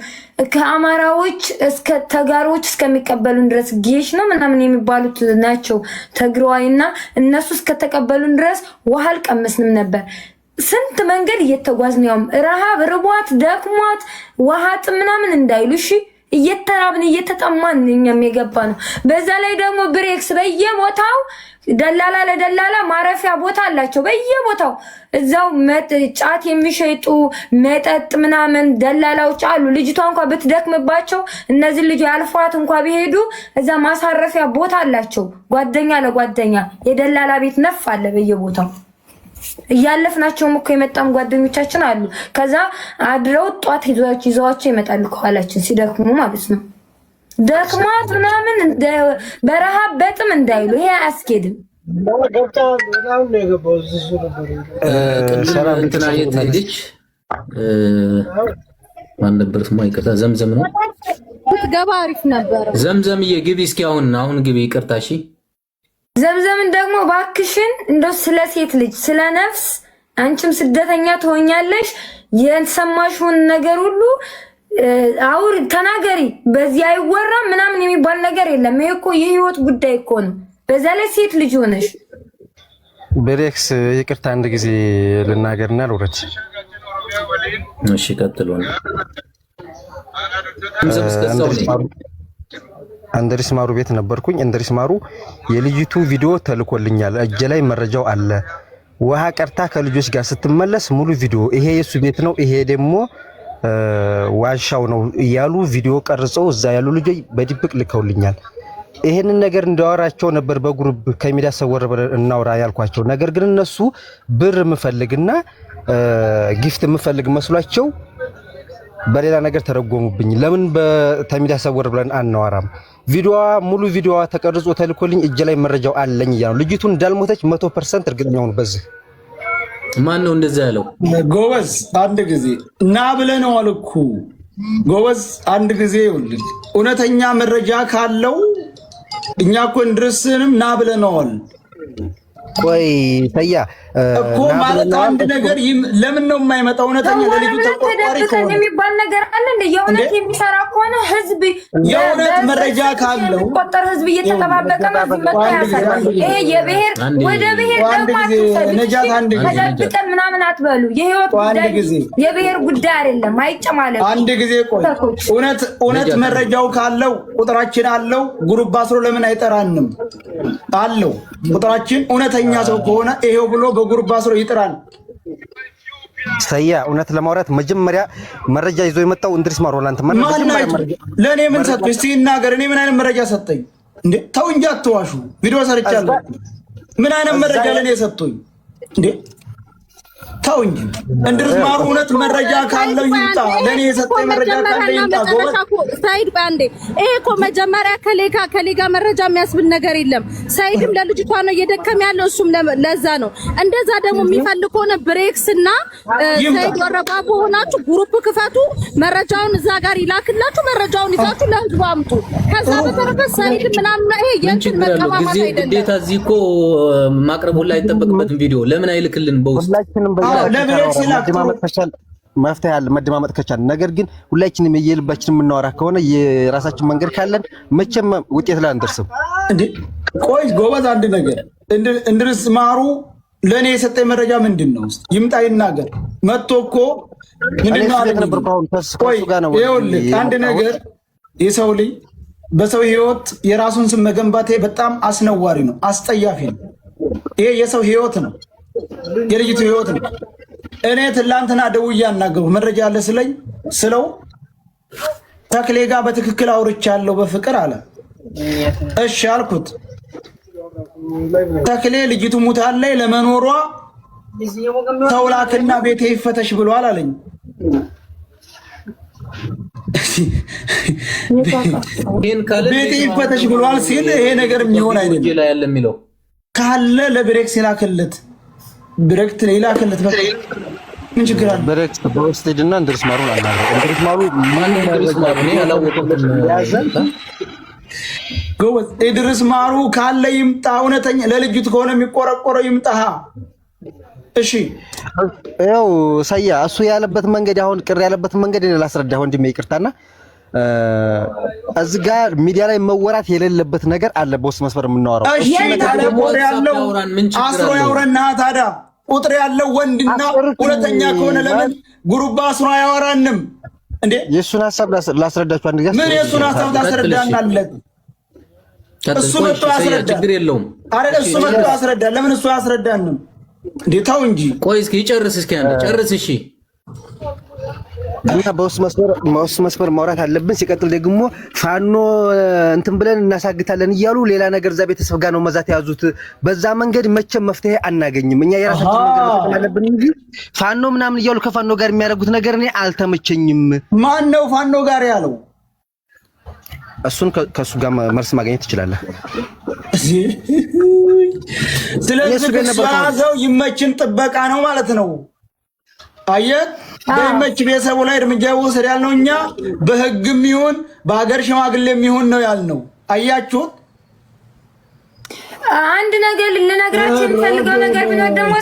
ከአማራዎች እስከ ተጋሮች እስከሚቀበሉን ድረስ ጌሽ ነው ምናምን የሚባሉት ናቸው ትግራዋይና እነሱ እስከተቀበሉን ድረስ ውሃ አልቀመስንም ነበር። ስንት መንገድ እየተጓዝን ያውም ረሃብ ርቧት ደክሟት ውሃ ምናምን እንዳይሉ እሺ እየተራብን እየተጠማን እኛም የገባ ነው። በዛ ላይ ደግሞ ብሬክስ በየቦታው ደላላ ለደላላ ማረፊያ ቦታ አላቸው። በየቦታው እዛው ጫት የሚሸጡ መጠጥ ምናምን ደላላዎች አሉ። ልጅቷ እንኳን ብትደክምባቸው እነዚህ ልጅ ያልፏት እንኳን ቢሄዱ እዛ ማሳረፊያ ቦታ አላቸው። ጓደኛ ለጓደኛ የደላላ ቤት ነፍ አለ በየቦታው። እያለፍናቸው እኮ የመጣም ጓደኞቻችን አሉ። ከዛ አድረው ጧት ይዘዋቸው ይመጣሉ ከኋላችን ሲደክሙ ማለት ነው። ደክማት ምናምን በረሃብ በጥም እንዳይሉ ይሄ አያስኬድም። ሰላም እንትና የት ሄደች? ማን ነበር ስሟ? ይቅርታ ዘምዘም ነው። ገባ አሪፍ ነበር። ዘምዘምዬ ግቢ እስኪ አሁን ግቢ። ይቅርታ እሺ። ዘምዘምን ደግሞ ባክሽን እንደው ስለ ሴት ልጅ ስለ ነፍስ አንቺም ስደተኛ ትሆኛለሽ። የሰማሽውን ነገር ሁሉ አውር ተናገሪ። በዚህ አይወራም ምናምን የሚባል ነገር የለም። ይሄ እኮ የህይወት ጉዳይ እኮ ነው። በዛ ላይ ሴት ልጅ ሆነሽ ብሬክስ ይቅርታ አንድ ጊዜ ልናገርና ልውረድ። እሺ ቀጥሉ። አንድሪስ ማሩ ቤት ነበርኩኝ። አንድሪስ ማሩ የልጅቱ ቪዲዮ ተልኮልኛል። እጄ ላይ መረጃው አለ። ውሃ ቀርታ ከልጆች ጋር ስትመለስ ሙሉ ቪዲዮ ይሄ የሱ ቤት ነው፣ ይሄ ደግሞ ዋሻው ነው እያሉ ቪዲዮ ቀርጸው እዛ ያሉ ልጆች በድብቅ ልከውልኛል። ይሄንን ነገር እንዳወራቸው ነበር በግሩፕ ከሚዲያ ሰወር እናውራ ያልኳቸው። ነገር ግን እነሱ ብር ምፈልግና ጊፍት ምፈልግ መስሏቸው በሌላ ነገር ተረጎሙብኝ። ለምን በሚዲያ ሰወር ብለን አናወራም? ቪዲዮዋ ሙሉ ቪዲዮዋ ተቀርጾ ተልኮልኝ እጄ ላይ መረጃው አለኝ እያሉ ልጅቱን እንዳልሞተች 100% እርግጠኛ ሆኑ። በዚህ ማን ነው እንደዛ ያለው? ጎበዝ አንድ ጊዜ እና ብለነው አልኩ። ጎበዝ አንድ ጊዜ ይኸውልህ እውነተኛ መረጃ ካለው እኛ እኮ እንድርስንም ና ብለነዋል። ቆይ ተያ እኮ ማለት አንድ ነገር ለምን ነው የማይመጣው? እውነተኛ ለልጁ ተቆርቋሪ ከሆነ የሚባል ነገር አለ እንደ የእውነት የሚሰራ ከሆነ ህዝብ የእውነት መረጃ ካለው ቆጠር ህዝብ እየተጠባበቀ ነው መጣ ያሳል። ይሄ የብሔር ወደ ብሔር ደግሞ ነጃት አንድ ጊዜ ተደብቀን ምናምን አትበሉ። የህይወት ጉዳይ የብሔር ጉዳይ አይደለም። አይጨማለል አንድ ጊዜ ቆይ እውነት መረጃው ካለው ቁጥራችን አለው። ግሩፕ አስሮ ለምን አይጠራንም? አለው ቁጥራችን እውነተኛ ሰው ከሆነ ይሄው ብሎ በግሩፕ አስሮ ይጥራል። ሰያ እውነት ለማውራት መጀመሪያ መረጃ ይዞ የመጣው እንድሪስ ማሩ ላንተ ለኔ ምን ሰጠኝ? እስቲ ይናገር። እኔ ምን አይነት መረጃ ሰጠኝ እንዴ? ተው እንጂ አትዋሹ። ቪዲዮ ሰርቻለሁ። ምን አይነት መረጃ ለኔ ሰጠኝ እንዴ? ተው እንጂ እንድሪስ ማሩ እውነት መረጃ ካለው ይምጣ። ለኔ የሰጠኝ መረጃ ካለው ይምጣ። ሳይድ ባንዴ ይሄ እኮ መጀመሪያ ከሌጋ መረጃ የሚያስብል ነገር የለም። ሳይድም ለልጅቷ ነው እየደከም ያለው እሱም ለዛ ነው። እንደዛ ደግሞ የሚፈልግ ከሆነ ብሬክስ እና ሳይድ ወረባቦ ሆናችሁ ግሩፕ ክፈቱ። መረጃውን እዛ ጋር ይላክላችሁ። መረጃውን ይዛችሁ ለህዝቡ አምጡ። ከዛ በተረፈ ሳይድ ምናምን ይሄ የእንትን መቀማማት አይደለም። ግዴታ እዚህ እኮ ማቅረብ ሁላ አይጠበቅበትም። ቪዲዮ ለምን አይልክልን? በውስጥ መፍትሄ አለ መደማመጥ ከቻለ። ነገር ግን ሁላችንም የየልባችን የምናወራ ከሆነ የራሳችን መንገድ ካለን መቼም ውጤት ላይ አንደርስም። እንዴ ቆይ ጎበዝ አንድ ነገር እንድሪስ ማሩ ለኔ የሰጠኝ መረጃ ምንድነው? ይምጣ ይናገር። መጥቶ እኮ ምንድነው አለ ነበር። ቆይ ይኸውልህ አንድ ነገር የሰው ልጅ በሰው ህይወት የራሱን ስም መገንባት በጣም አስነዋሪ ነው፣ አስጠያፊ ነው። ይሄ የሰው ህይወት ነው፣ የልጅቱ ህይወት ነው። እኔ ትላንትና ደውዬ አናገርኩ መረጃ አለ ስለው ተክሌ ጋር በትክክል አውርቻለሁ በፍቅር አለ። እሺ አልኩት። ተክሌ ልጅቱ ሙታለች ለመኖሯ ተውላክና ቤቴ ይፈተሽ ብሏል አለኝ። ቤቴ ይፈተሽ ብሏል ሲል ይሄ ነገር የሚሆን አይደለም። ካለ ለብሬክስ ይላክለት፣ ብሬክት ይላክለት። በቃ ምን ችግር አለ? ብሬክስ በውስጥ ሄድና እንድርስ ማሩን አናግረው። እንድርስ ማሩ ማን እንድርስ ማሩ ነው ያላወቀው። ጎበዝ እንድርስ ማሩ ካለ ይምጣ። እውነተኛ ለልጅቱ ከሆነ የሚቆረቆረው ይምጣ። እሺ ያው ሳያ እሱ ያለበት መንገድ አሁን ቅር ያለበት መንገድ እኔ ላስረዳህ ወንድሜ፣ ይቅርታና እዚህ ጋር ሚዲያ ላይ መወራት የሌለበት ነገር አለ። በውስጥ መስመር የምናወራው እሺ ቁጥር ያለው አስሮ ያወራና ታዲያ ቁጥር ያለው ወንድና ሁለተኛ ከሆነ ለምን ጉሩባ አስሮ አያወራንም እንዴ? የሱን ሐሳብ ላስረዳችሁ አንድ ጋር ምን የሱን ሐሳብ ታስረዳናለህ? እሱ መጥቶ ያስረዳ። ችግር የለውም። አረ እሱ መጥቶ ያስረዳ። ለምን እሱ ያስረዳንም? እንዴታው እንጂ ቆይ እስኪ ጨርስ፣ እስኪ አንተ ጨርስ። እሺ እና በውስጥ መስመር ማውራት አለብን። ሲቀጥል ደግሞ ፋኖ እንትን ብለን እናሳግታለን እያሉ ሌላ ነገር እዛ ቤተሰብ ጋር ነው መዛት ያዙት። በዛ መንገድ መቼም መፍትሄ አናገኝም። እኛ የራሳችን ነገር መጠቀም አለብን እንጂ ፋኖ ምናምን እያሉ ከፋኖ ጋር የሚያደርጉት ነገር እኔ አልተመቸኝም። ማን ነው ፋኖ ጋር ያለው? እሱን ከሱ ጋር መልስ ማግኘት ትችላለህ። ስለዚህ ያዘው ይመችን ጥበቃ ነው ማለት ነው። አየህ በይመች ቤተሰቡ ላይ እርምጃ ወሰድ ያልነው እኛ በህግም ይሁን በሀገር ሽማግሌም ይሁን ነው ያልነው። አያችሁት? አንድ ነገር ልነግራችሁ የምፈልገው ነገር ቢኖር ደግሞ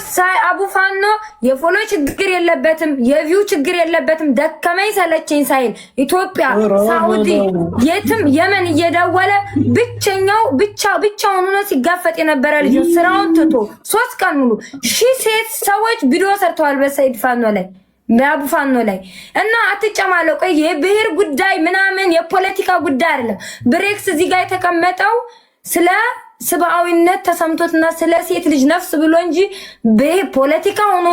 አቡ ፋኖ የፎሎ ችግር የለበትም፣ የቪው ችግር የለበትም። ደከመኝ ሰለቸኝ ሳይል ኢትዮጵያ፣ ሳውዲ፣ የትም የመን እየደወለ ብቻውን ሆኖ ሲጋፈጥ የነበረ ልጅ ስራውን ትቶ 3 ቀን ሙሉ 1000 ሴት ሰዎች ቪዲዮ ሰርተዋል በሰይድ ፋኖ ላይ በአቡ ፋኖ ላይ እና አትጨማለቁ። የብሔር ጉዳይ ምናምን የፖለቲካ ጉዳይ አይደለም። ብሬክስ እዚህ ጋር የተቀመጠው ስለ ስብአዊነት ተሰምቶትና ስለ ሴት ልጅ ነፍስ ብሎ እንጂ በፖለቲካ ሆኖ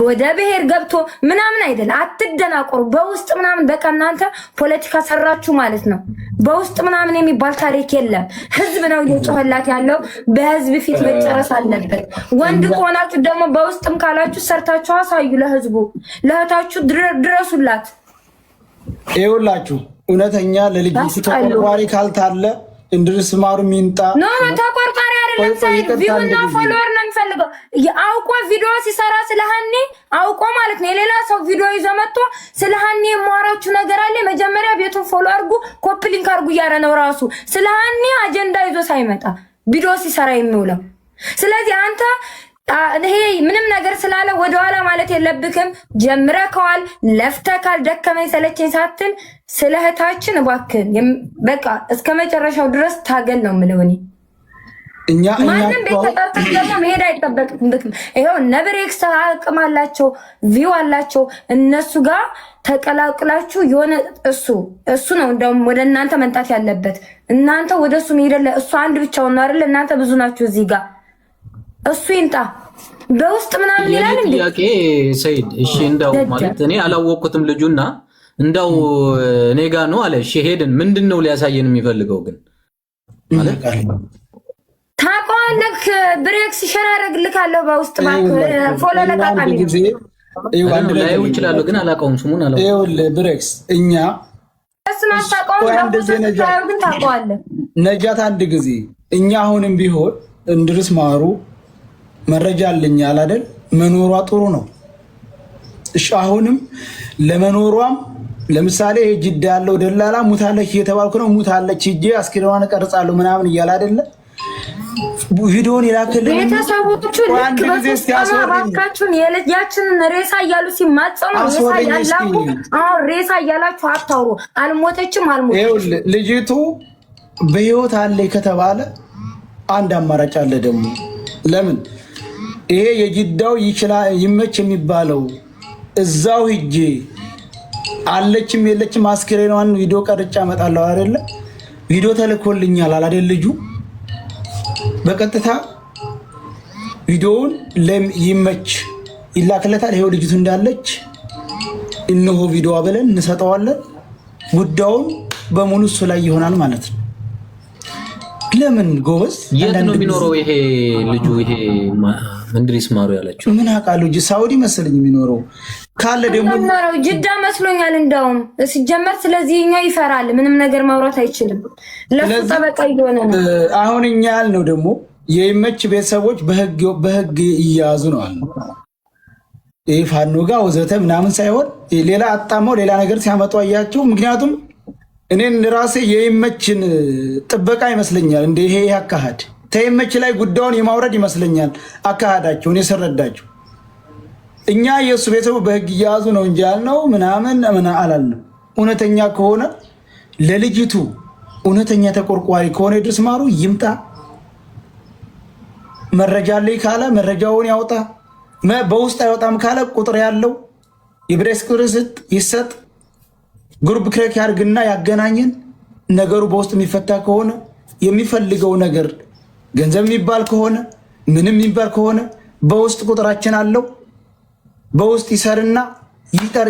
ወደ ብሔር ገብቶ ምናምን አይደለም። አትደናቆሩ። በውስጥ ምናምን በቃ እናንተ ፖለቲካ ሰራችሁ ማለት ነው። በውስጥ ምናምን የሚባል ታሪክ የለም። ህዝብ ነው እየጮኸላት ያለው። በህዝብ ፊት መጨረስ አለበት። ወንድ ከሆናችሁ ደግሞ በውስጥም ካላችሁ ሰርታችሁ አሳዩ። ለህዝቡ ለእህታችሁ ድረሱላት። ይኸውላችሁ እውነተኛ ለልጅ ተቆርቋሪ ካልታለ እንድርስ ማሩ ሚንጣ ኖ ተቆርቋሪ አይደለም። ሳይድ ቪው እና ፎሎወር ነው የሚፈልገው። አውቆ ቪዲዮ ሲሰራ ስለሃኒ አውቆ ማለት ነው። የሌላ ሰው ቪዲዮ ይዞ መጥቶ ስለሃኒ የማወራችሁ ነገር አለ። መጀመሪያ ቤቱን ፎሎ አድርጉ፣ ኮፒ ሊንክ አድርጉ እያለ ነው ራሱ ስለሃኒ አጀንዳ ይዞ ሳይመጣ ቪዲዮ ሲሰራ የሚውለው። ስለዚህ አንተ ይሄ ምንም ነገር ስላለ ወደኋላ ማለት የለብክም። ጀምረከዋል፣ ለፍተካል፣ ደከመኝ ሰለቸኝ ሳትል ስለ እህታችን እባክህን በቃ እስከ መጨረሻው ድረስ ታገል ነው የምለው እኔ። ማንም ቤት ተጠርተህ ደግሞ መሄድ አይጠበቅብክም። ይኸው ነብሬክስ አቅም አላቸው፣ ቪው አላቸው። እነሱ ጋር ተቀላቅላችሁ የሆነ እሱ ነው እንደውም ወደ እናንተ መንጣት ያለበት። እናንተ ወደ እሱ መሄድ እሱ አንድ ብቻውን ነው አይደል? እናንተ ብዙ ናችሁ እዚህ ጋር። እሱ ይንጣ በውስጥ ምናምን ይላል እንዴ? ጥያቄ ሰይድ እሺ፣ እንዳው ማለት እኔ አላወቅኩትም ልጁና እንዳው እኔ ጋር ነው አለ። እሺ ሄድን ምንድነው ሊያሳየን የሚፈልገው ግን ማለት ታቋለክ ብሬክስ ሸራረግልካለሁ በውስጥ ፎሎ ለቃቃሚ ላይ ይችላል ግን አላውቀውም ስሙን አላውቀውም። ይኸውልህ ብሬክስ እኛ ግን ታቋለህ ነጃት አንድ ጊዜ እኛ አሁንም ቢሆን እንድርስ ማሩ መረጃ አለኝ አይደል? መኖሯ ጥሩ ነው። እሺ አሁንም ለመኖሯም ለምሳሌ ጅዳ ያለው ደላላ ሙታለች እየተባልኩ ነው። ሙታለች ሂጄ አስክሬኗን እቀርጻለሁ ምናምን እያለ አይደለ? ቪዲዮን ይላክልኝ። ቤተሰቦቹ ልክ በባካችሁን የልጃችንን ሬሳ እያሉ ሲማጸኑ ሬሳ እያላችሁ አታውሩ። አልሞተችም አልሞተችም። ይኸውልህ ልጅቱ በህይወት አለ ከተባለ አንድ አማራጭ አለ ደግሞ። ለምን ይሄ የጅዳው ይችላል ይመች የሚባለው እዛው ሂጄ አለችም የለችም አስክሬኗን ቪዲዮ ቀርጫ አመጣለሁ አይደለ? ቪዲዮ ተልኮልኛል አይደል? ልጁ በቀጥታ ቪዲዮውን ይመች ይላክለታል። ይሄው ልጅቱ እንዳለች እነሆ ቪዲዮ ብለን እንሰጠዋለን። ጉዳዩን በሙሉ እሱ ላይ ይሆናል ማለት ነው። ለምን ጎበዝ የት ነው የሚኖረው ይሄ ልጁ? ይሄ እንድሪስ ማሩ ያለችው ምን አውቃለሁ። ሳውዲ መሰለኝ የሚኖረው ካለ ደግሞ ጅዳ መስሎኛል እንደውም ሲጀመር። ስለዚህኛው ይፈራል፣ ምንም ነገር ማውራት አይችልም። ለሱ ጠበቃ እየሆነ ነው። አሁን እኛ ያልነው ደግሞ የይመች ቤተሰቦች በህግ እያያዙ ነው አለ። ይሄ ፋኖ ጋር ወዘተ ምናምን ሳይሆን ሌላ አጣመው ሌላ ነገር ሲያመጡ አያቸው። ምክንያቱም እኔን ራሴ የይመችን ጥበቃ ይመስለኛል እንደ ይሄ አካሄድ ተይመች ላይ ጉዳዩን የማውረድ ይመስለኛል አካሄዳቸው። እኔ ስረዳቸው እኛ የእሱ ቤተሰቡ በህግ እያያዙ ነው እንጂ ያልነው ምናምን አላልንም። እውነተኛ ከሆነ ለልጅቱ እውነተኛ ተቆርቋሪ ከሆነ ይድረስ ማሩ ይምጣ። መረጃ ላይ ካለ መረጃውን ያውጣ። በውስጥ አይወጣም ካለ ቁጥር ያለው የብሬስ ቁጥር ይሰጥ። ግሩፕ ክሬክ ያርግና ያገናኘን። ነገሩ በውስጥ የሚፈታ ከሆነ የሚፈልገው ነገር ገንዘብ የሚባል ከሆነ ምንም የሚባል ከሆነ በውስጥ ቁጥራችን አለው። በውስጥ ይሰርና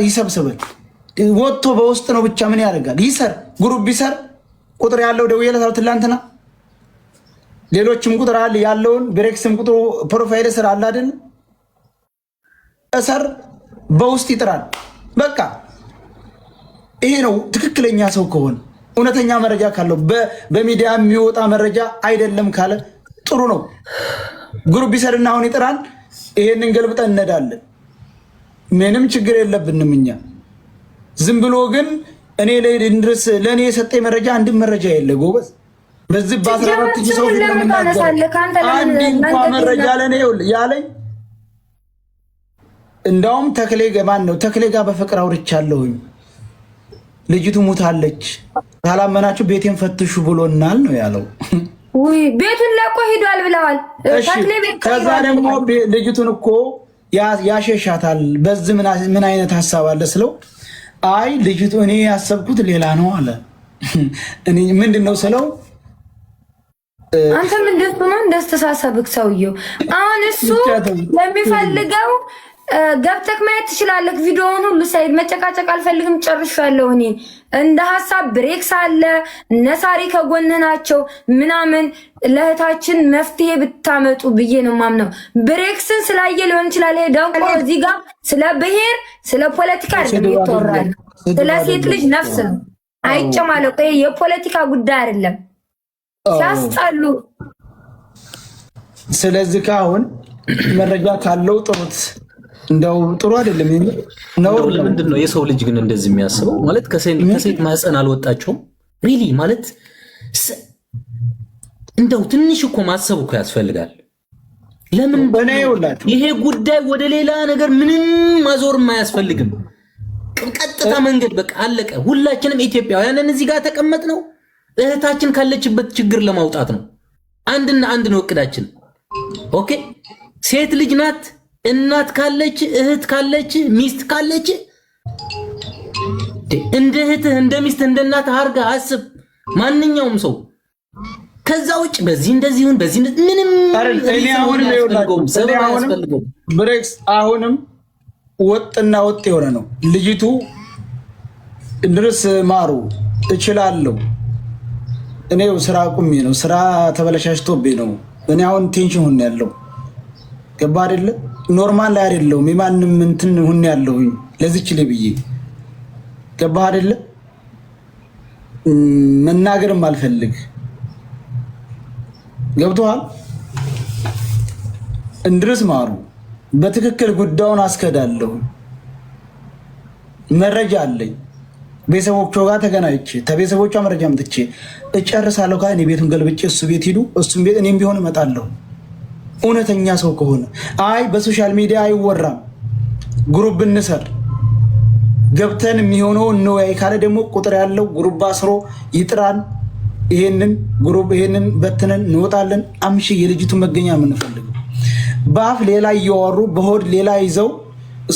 ይሰብስበን። ወጥቶ በውስጥ ነው ብቻ ምን ያደርጋል? ይሰር። ግሩፕ ቢሰር ቁጥር ያለው ደውዬለታለሁ ትላንትና። ሌሎችም ቁጥር አለ ያለውን ብሬክስም ቁጥሩ ፕሮፋይል ስር አለ አይደል? እሰር በውስጥ ይጥራል። በቃ ይሄ ነው ትክክለኛ ሰው ከሆነ እውነተኛ መረጃ ካለው በሚዲያ የሚወጣ መረጃ አይደለም ካለ ጥሩ ነው። ግሩፕ ቢሰርና አሁን ይጥራል። ይሄንን ገልብጠን እንሄዳለን። ምንም ችግር የለብንም እኛ። ዝም ብሎ ግን እኔ ለድንድርስ ለኔ የሰጠኝ መረጃ አንድም መረጃ የለ ጎበዝ። በዚህ በ14 ሺህ ሰው አንድ እንኳን መረጃ ለኔ ያለኝ እንዳውም ተክሌ ገማን ነው ተክሌ ጋር በፍቅር አውርቻለሁኝ። ልጅቱ ሙታለች፣ ካላመናችሁ ቤቴን ፈትሹ ብሎናል ነው ያለው። ውይ ቤቱን ለቆ ሄዷል ብለዋል። ተክሌ ቤት ከዛ ደግሞ ልጅቱን እኮ ያሸሻታል። በዚህ ምን አይነት ሀሳብ አለ ስለው አይ ልጅቱ እኔ ያሰብኩት ሌላ ነው አለ። እኔ ምንድነው ስለው አንተ ምንድነው ነው እንደስተሳሰብክ ሰውየው። አሁን እሱ ለሚፈልገው ገብተክ ማየት ትችላለህ። ቪዲዮውን ሁሉ ሳይድ መጨቃጨቅ አልፈልግም፣ ጨርሻለሁ። እኔ እንደ ሀሳብ ብሬክስ አለ ነሳሪ ከጎንህ ናቸው ምናምን ለእህታችን መፍትሄ ብታመጡ ብዬ ነው ማምነው። ብሬክስን ስላየ ሊሆን ይችላል። ደግሞ እዚህ ጋር ስለ ብሔር ስለ ፖለቲካ አይደለም ይተወራል። ስለ ሴት ልጅ ነፍስ ነው አይጨማለቁ። የፖለቲካ ጉዳይ አይደለም። ሲያስጣሉ። ስለዚህ ካሁን መረጃ ካለው ጥሩት እንደው ጥሩ አይደለም ነው። ለምንድን ነው የሰው ልጅ ግን እንደዚህ የሚያስበው? ማለት ከሴት ማህፀን አልወጣቸውም ሪሊ ማለት እንደው ትንሽ እኮ ማሰብ እኮ ያስፈልጋል። ለምን ይሄ ጉዳይ ወደ ሌላ ነገር ምንም ማዞር አያስፈልግም። ቀጥታ መንገድ በቃ አለቀ። ሁላችንም ኢትዮጵያውያንን እዚህ ጋር ተቀመጥ ነው እህታችን ካለችበት ችግር ለማውጣት ነው። አንድና አንድ ነው እቅዳችን። ኦኬ ሴት ልጅ ናት። እናት ካለች እህት ካለች ሚስት ካለች እንደ እህትህ እንደ ሚስት እንደ እናት አርጋ አስብ። ማንኛውም ሰው ከዛ ውጭ በዚህ እንደዚህ ይሁን በዚህ ምንም ብሬክስ አሁንም ወጥና ወጥ የሆነ ነው። ልጅቱ እንድርስ ማሩ እችላለሁ። እኔው ስራ ቁሜ ነው ስራ ተበለሻሽቶብኝ ነው። እኔ አሁን ቴንሽን ሆነ ያለው ገባ አይደለ? ኖርማል ላይ አይደለሁም። የማንም እንትን ሆነ ያለሁኝ ለዚች ልብዬ ገባ አይደለ? መናገርም አልፈልግ ገብቶሃል? እንድርስ ማሩ በትክክል ጉዳዩን አስከዳለሁ። መረጃ አለኝ። ቤተሰቦቿ ጋር ተገናኝቼ ከቤተሰቦቿ መረጃ አምጥቼ እጨርሳለሁ። ካኔ ቤቱን ገልብጬ እሱ ቤት ሂዱ፣ እሱም ቤት እኔም ቢሆን እመጣለሁ። እውነተኛ ሰው ከሆነ አይ በሶሻል ሚዲያ አይወራም፣ ግሩፕ እንሰር ገብተን የሚሆነው እንወያይ ካለ ደግሞ ቁጥር ያለው ግሩፕ አስሮ ይጥራን። ይሄንን ግሩፕ ይሄንን በትነን እንወጣለን። አምሺ የልጅቱ መገኛ የምንፈልገው በአፍ ሌላ እያወሩ በሆድ ሌላ ይዘው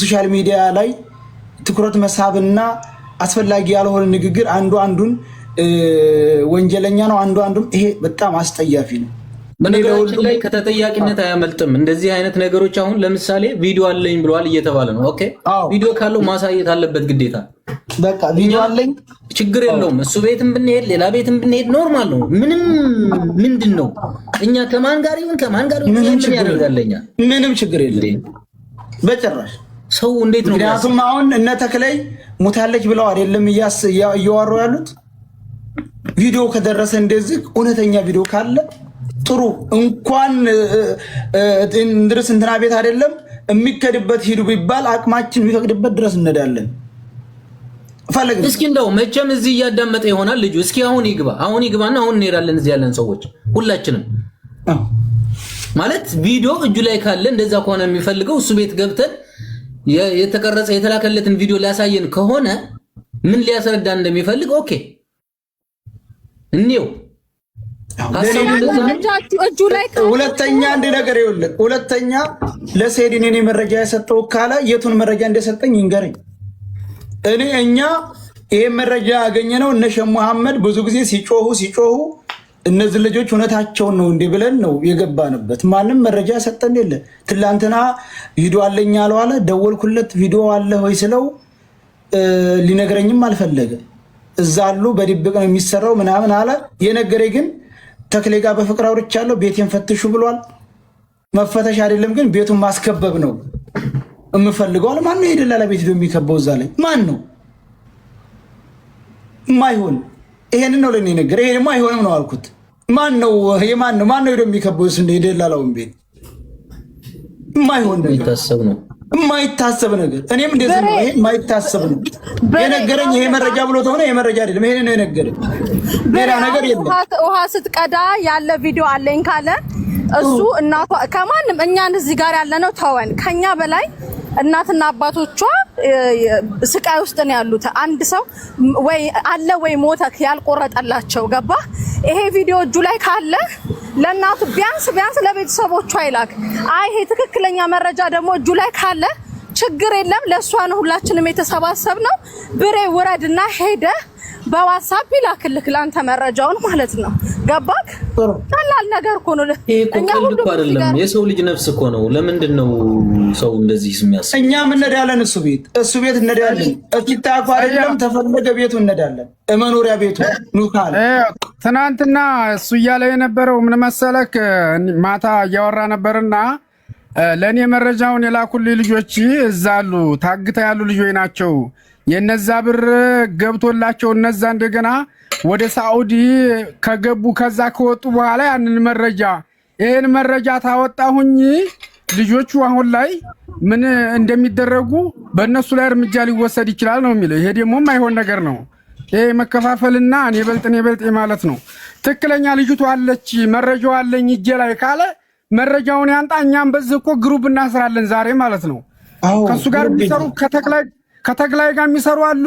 ሶሻል ሚዲያ ላይ ትኩረት መሳብና አስፈላጊ ያልሆነ ንግግር አንዱ አንዱን ወንጀለኛ ነው አንዱ አንዱም ይሄ በጣም አስጠያፊ ነው። በነገራችን ላይ ከተጠያቂነት አያመልጥም እንደዚህ አይነት ነገሮች። አሁን ለምሳሌ ቪዲዮ አለኝ ብለዋል እየተባለ ነው። ኦኬ ቪዲዮ ካለው ማሳየት አለበት ግዴታ። በቃ ቪዲዮ አለኝ፣ ችግር የለውም። እሱ ቤትም ብንሄድ ሌላ ቤትም ብንሄድ ኖርማል ነው። ምንም ምንድነው እኛ ከማን ጋር ይሁን ከማን ጋር ይሁን ምን ያደርጋለኛ? ምንም ችግር የለም በጭራሽ። ሰው እንዴት ነው? ምክንያቱም አሁን እነ ተክለይ ሙታለች ብለው አይደለም እያወሩ ያሉት። ቪዲዮ ከደረሰ እንደዚህ እውነተኛ ቪዲዮ ካለ ጥሩ እንኳን እንድርስ እንትና ቤት አይደለም የሚከድበት ሂዱ ቢባል አቅማችን የሚፈቅድበት ድረስ እንሄዳለን። ፈለግን እስኪ እንደው መቼም እዚህ እያዳመጠ ይሆናል ልጁ። እስኪ አሁን ይግባና አሁን እንሄዳለን። እዚህ ያለን ሰዎች ሁላችንም ማለት ቪዲዮ እጁ ላይ ካለ እንደዛ ከሆነ የሚፈልገው እሱ ቤት ገብተን የተቀረጸ የተላከለትን ቪዲዮ ሊያሳየን ከሆነ ምን ሊያስረዳ እንደሚፈልግ ኦኬ እንየው። ሁለተኛ እንደ ነገር ይኸውልህ፣ ሁለተኛ ለሰይድን እኔ መረጃ የሰጠው ካለ የቱን መረጃ እንደሰጠኝ ይንገረኝ። እኛ ይሄ መረጃ ያገኘነው እነ ሸህ መሐመድ ብዙ ጊዜ ሲጮሁ እነዚህ ልጆች እውነታቸውን ነው እንዲህ ብለን ነው የገባንበት። ማንም መረጃ ሰጠን የለ። ትላንትና ቪዲዮ አለኝ አለው አለ። ደወልኩለት ቪዲዮ አለ ሆይ ስለው ሊነግረኝም አልፈለገ። እዛ አሉ በድብቅ ነው የሚሰራው ምናምን አለ። የነገረኝ ግን ተክሌ ጋር በፍቅር አውርቻለሁ፣ ቤቴን ፈትሹ ብሏል። መፈተሽ አይደለም ግን ቤቱን ማስከበብ ነው የምፈልገው አለ። ማን ነው የደላላ ቤት ሄዶ የሚከበው እዛ ላይ? ማን ነው? ማይሆን ይሄንን ነው ለኔ ነገር። ይሄ ደግሞ አይሆንም ነው አልኩት። ማን ነው ሄዶ የሚከበው እንደ የደላላውን ቤት? ማይሆን ነገር ይታሰብ ነው የማይታሰብ ነገር። እኔም እንደዚህ ነው። ይሄ የማይታሰብ ነው የነገረኝ። ይሄ መረጃ ብሎ ተሆነ ይሄ መረጃ አይደለም። ይሄን ነው የነገረኝ። ሌላ ነገር የለም። ውሃ ስትቀዳ ያለ ቪዲዮ አለኝ ካለ እሱ እናቷ ከማንም እኛን እዚህ ጋር ያለነው ተወን። ከኛ በላይ እናትና አባቶቿ ስቃይ ውስጥ ነው ያሉት። አንድ ሰው ወይ አለ ወይ ሞተ ያልቆረጠላቸው ገባ። ይሄ ቪዲዮ እጁ ላይ ካለ ለእናቱ ቢያንስ ለቤተሰቦቿ ይላክ። አይ ይሄ ትክክለኛ መረጃ ደግሞ እጁ ላይ ካለ ችግር የለም። ለእሷ ነው ሁላችንም የተሰባሰብነው። ብሬ ውረድና ሄደ በዋትስአፕ ይላክልክ ለአንተ መረጃውን ማለት ነው። ገባክ? ቀላል ነገር እኮ ነው። እኛ ሁሉ አይደለም የሰው ልጅ ነፍስ እኮ ነው። ለምንድን ነው ሰው እንደዚህ የሚያስብ? እኛ ምን እንሄዳለን? እሱ ቤት እንሄዳለን። እኪታኳ አይደለም ተፈለገ ቤቱ እንሄዳለን። መኖሪያ ቤቱ ኑካል። ትናንትና እሱ እያለ የነበረው ምን መሰለክ፣ ማታ እያወራ ነበርና ለእኔ መረጃውን የላኩልኝ ልጆች እዛ አሉ፣ ታግታ ያሉ ልጆች ናቸው። የነዛ ብር ገብቶላቸው እነዛ እንደገና ወደ ሳዑዲ ከገቡ ከዛ ከወጡ በኋላ ይህን መረጃ ታወጣሁኝ ልጆቹ አሁን ላይ ምን እንደሚደረጉ በእነሱ ላይ እርምጃ ሊወሰድ ይችላል ነው የሚለው። ይሄ ደግሞ የማይሆን ነገር ነው። ይሄ መከፋፈልና እኔ በልጥ ማለት ነው። ትክክለኛ ልጅቱ አለች መረጃው አለኝ እጄ ላይ ካለ መረጃውን ያንጣ። እኛም በዚህ እኮ ግሩፕ እናስራለን ዛሬ ማለት ነው። ከሱ ጋር የሚሰሩ ከተክላይ ጋር የሚሰሩ አሉ።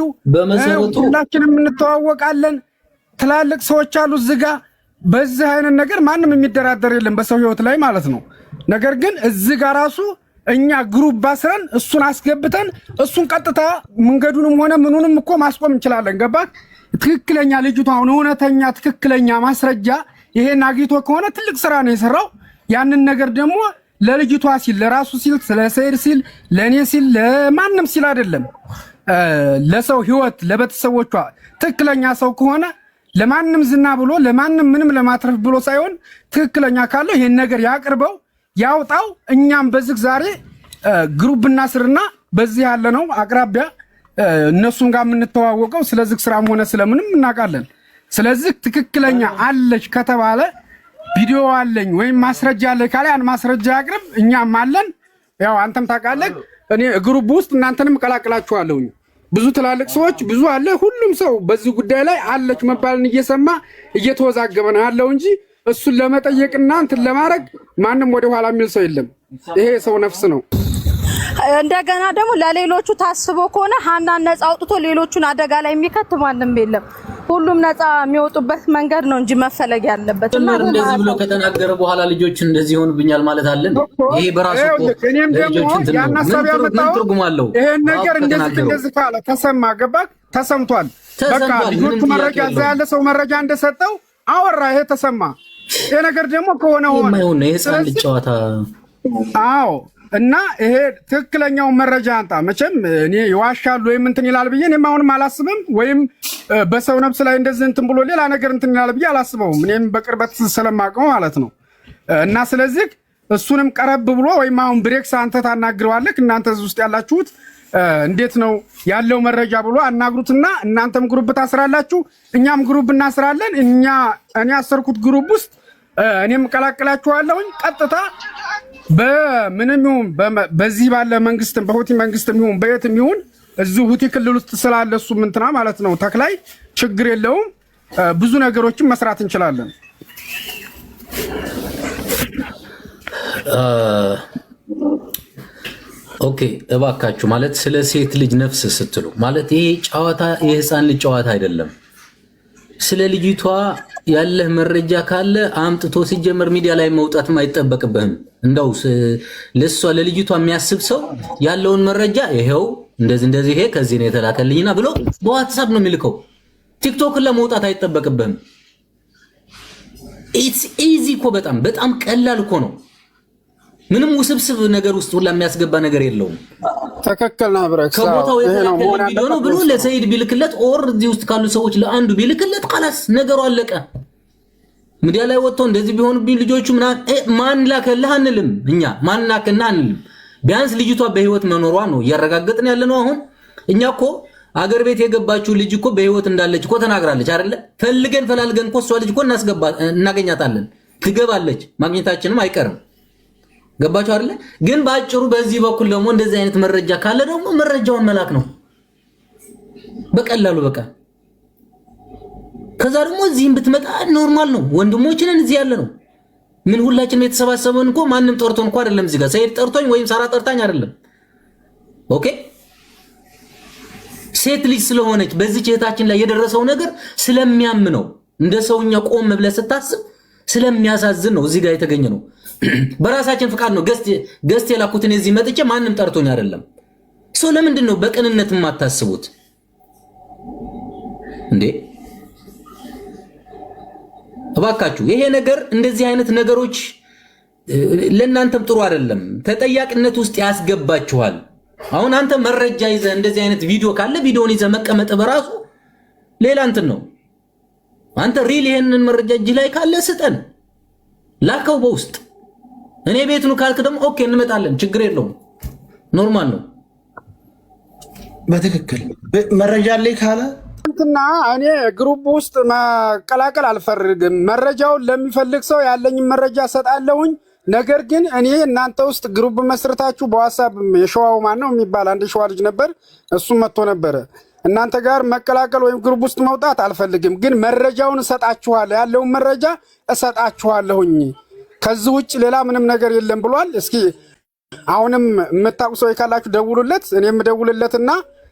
ሁላችንም እንተዋወቃለን። ትላልቅ ሰዎች አሉ እዚህ ጋር። በዚህ አይነት ነገር ማንም የሚደራደር የለም በሰው ህይወት ላይ ማለት ነው። ነገር ግን እዚህ ጋር ራሱ እኛ ግሩፕ ባስረን እሱን አስገብተን እሱን ቀጥታ መንገዱንም ሆነ ምኑንም እኮ ማስቆም እንችላለን። ገባክ? ትክክለኛ ልጅቷ አሁን እውነተኛ ትክክለኛ ማስረጃ ይሄን አግኝቶ ከሆነ ትልቅ ስራ ነው የሰራው። ያንን ነገር ደግሞ ለልጅቷ ሲል ለራሱ ሲል ስለሰይድ ሲል ለኔ ሲል ለማንም ሲል አይደለም፣ ለሰው ህይወት ለቤተሰቦቿ ትክክለኛ ሰው ከሆነ ለማንም ዝና ብሎ ለማንም ምንም ለማትረፍ ብሎ ሳይሆን ትክክለኛ ካለ ይሄን ነገር ያቅርበው ያውጣው። እኛም በዚህ ዛሬ ግሩፕና ስርና በዚህ ያለ ነው አቅራቢያ እነሱን ጋር የምንተዋወቀው ስለዚህ ስራም ሆነ ስለምንም እናውቃለን። ስለዚህ ትክክለኛ አለች ከተባለ ቪዲዮ አለኝ ወይም ማስረጃ አለ ካለ ያን ማስረጃ ያቅርብ። እኛም አለን። ያው አንተም ታውቃለህ፣ እኔ ግሩፕ ውስጥ እናንተንም እቀላቅላችኋለሁ። ብዙ ትላልቅ ሰዎች ብዙ አለ። ሁሉም ሰው በዚህ ጉዳይ ላይ አለች መባልን እየሰማ እየተወዛገበ ነው ያለው እንጂ እሱን ለመጠየቅና እንትን ለማድረግ ማንም ወደ ኋላ የሚል ሰው የለም። ይሄ ሰው ነፍስ ነው። እንደገና ደግሞ ለሌሎቹ ታስቦ ከሆነ ሀናን ነፃ አውጥቶ ሌሎቹን አደጋ ላይ የሚከት ማንም የለም። ሁሉም ነፃ የሚወጡበት መንገድ ነው እንጂ መፈለግ ያለበት እና እንደዚህ ብሎ ከተናገረ በኋላ ልጆች እንደዚህ ሆኑብኛል ማለት አለን። ይሄ በራሱ እኔም ደግሞ ያናሳብ ያመጣው ይሄን ነገር እንደዚህ ካለ ተሰማ ገባክ? ተሰምቷል። በቃ ልጆቹ መረጃ እዛ ያለ ሰው መረጃ እንደሰጠው አወራ። ይሄ ተሰማ። ይሄ ነገር ደግሞ ከሆነ ሆነ የማይሆን ነው የህፃን ልጅ ጨዋታ። አዎ እና ይሄ ትክክለኛው መረጃ አንጣ። መቼም እኔ ይዋሻሉ ወይም እንትን ይላል ብዬ እኔም አሁንም አላስብም፣ ወይም በሰው ነፍስ ላይ እንደዚህ እንትን ብሎ ሌላ ነገር እንትን ይላል ብዬ አላስበውም። እኔም በቅርበት ስለማውቀው ማለት ነው። እና ስለዚህ እሱንም ቀረብ ብሎ ወይም አሁን ብሬክስ አንተ ታናግረዋለህ፣ እናንተ እዚህ ውስጥ ያላችሁት እንዴት ነው ያለው መረጃ ብሎ አናግሩትና እናንተም ግሩፕ ታስራላችሁ፣ እኛም ግሩፕ እናስራለን። እኔ ያሰርኩት ግሩፕ ውስጥ እኔም ቀላቅላችኋለሁኝ ቀጥታ በምንም ይሁን በዚህ ባለ መንግስትም በሁቲ መንግስትም ይሁን በየትም ይሁን እዚሁ ሁቲ ክልል ውስጥ ስላለ እሱ ምንትና ማለት ነው ተክላይ ችግር የለውም። ብዙ ነገሮችን መስራት እንችላለን። ኦኬ እባካችሁ ማለት ስለ ሴት ልጅ ነፍስ ስትሉ ማለት ይሄ ጨዋታ የህፃን ልጅ ጨዋታ አይደለም። ስለ ልጅቷ ያለህ መረጃ ካለ አምጥቶ ሲጀመር ሚዲያ ላይ መውጣትም አይጠበቅብህም። እንደው ለሷ ለልጅቷ የሚያስብ ሰው ያለውን መረጃ ይሄው እንደዚህ ይሄ ከዚህ ነው የተላከልኝና ብሎ በዋትስአፕ ነው የሚልከው። ቲክቶክ ለመውጣት አይጠበቅብህም። ኢትስ ኢዚ እኮ በጣም ቀላል እኮ ነው። ምንም ውስብስብ ነገር ውስጥ ሁላ የሚያስገባ ነገር የለውም። ተከክል ነው ብረክስ ከቦታው የተላከለ ቪዲዮ ነው ብሎ ለሰይድ ቢልክለት ኦር እዚህ ውስጥ ካሉ ሰዎች ለአንዱ ቢልክለት خلاص ነገሩ አለቀ። ሚዲያ ላይ ወጥቶ እንደዚህ ቢሆንብኝ ልጆቹ ማን ላከልህ አንልም። እኛ ማን ላከና አንልም። ቢያንስ ልጅቷ በህይወት መኖሯ ነው እያረጋገጥን ያለ ነው። አሁን እኛ እኮ አገር ቤት የገባችው ልጅ እኮ በህይወት እንዳለች እኮ ተናግራለች አይደለ? ፈልገን ፈላልገን እኮ እሷ ልጅ እኮ እናገኛታለን፣ ትገባለች፣ ማግኘታችንም አይቀርም። ገባችሁ አይደለ? ግን ባጭሩ በዚህ በኩል ደግሞ እንደዚህ አይነት መረጃ ካለ ደግሞ መረጃውን መላክ ነው በቀላሉ በቃ። ከዛ ደግሞ እዚህም ብትመጣ ኖርማል ነው። ወንድሞችንን እዚህ ያለ ነው። ምን ሁላችንም የተሰባሰበን እኮ ማንም ጠርቶን እኮ አይደለም። እዚህ ጋር ሰይድ ጠርቶኝ ወይም ሳራ ጠርታኝ አይደለም። ኦኬ ሴት ልጅ ስለሆነች በዚህ እህታችን ላይ የደረሰው ነገር ስለሚያም ነው። እንደ ሰውኛ ቆም ብለህ ስታስብ ስለሚያሳዝን ነው እዚህ ጋር የተገኘ ነው። በራሳችን ፍቃድ ነው ገስት የላኩትን እዚህ መጥቼ ማንም ጠርቶኝ አይደለም። ሰው ለምንድን ነው በቅንነት የማታስቡት እንዴ? እባካችሁ ይሄ ነገር እንደዚህ አይነት ነገሮች ለእናንተም ጥሩ አይደለም። ተጠያቂነት ውስጥ ያስገባችኋል። አሁን አንተ መረጃ ይዘህ እንደዚህ አይነት ቪዲዮ ካለ ቪዲዮን ይዘህ መቀመጥ በራሱ ሌላ እንትን ነው። አንተ ሪል ይሄንን መረጃ እጅ ላይ ካለ ስጠን፣ ላከው በውስጥ። እኔ ቤት ነው ካልክ ደግሞ ኦኬ እንመጣለን፣ ችግር የለውም፣ ኖርማል ነው። በትክክል መረጃ ላይ ካለ እንትና እኔ ግሩፕ ውስጥ መቀላቀል አልፈልግም። መረጃውን ለሚፈልግ ሰው ያለኝን መረጃ ሰጣለሁኝ። ነገር ግን እኔ እናንተ ውስጥ ግሩፕ መስርታችሁ በዋትስአፕ የሸዋው ማን ነው የሚባል አንድ የሸዋ ልጅ ነበር፣ እሱም መጥቶ ነበረ። እናንተ ጋር መቀላቀል ወይም ግሩፕ ውስጥ መውጣት አልፈልግም። ግን መረጃውን እሰጣችኋለሁ፣ ያለውን መረጃ እሰጣችኋለሁኝ። ከዚህ ውጭ ሌላ ምንም ነገር የለም ብሏል። እስኪ አሁንም የምታውቁ ሰው ካላችሁ ደውሉለት፣ እኔም ደውልለትና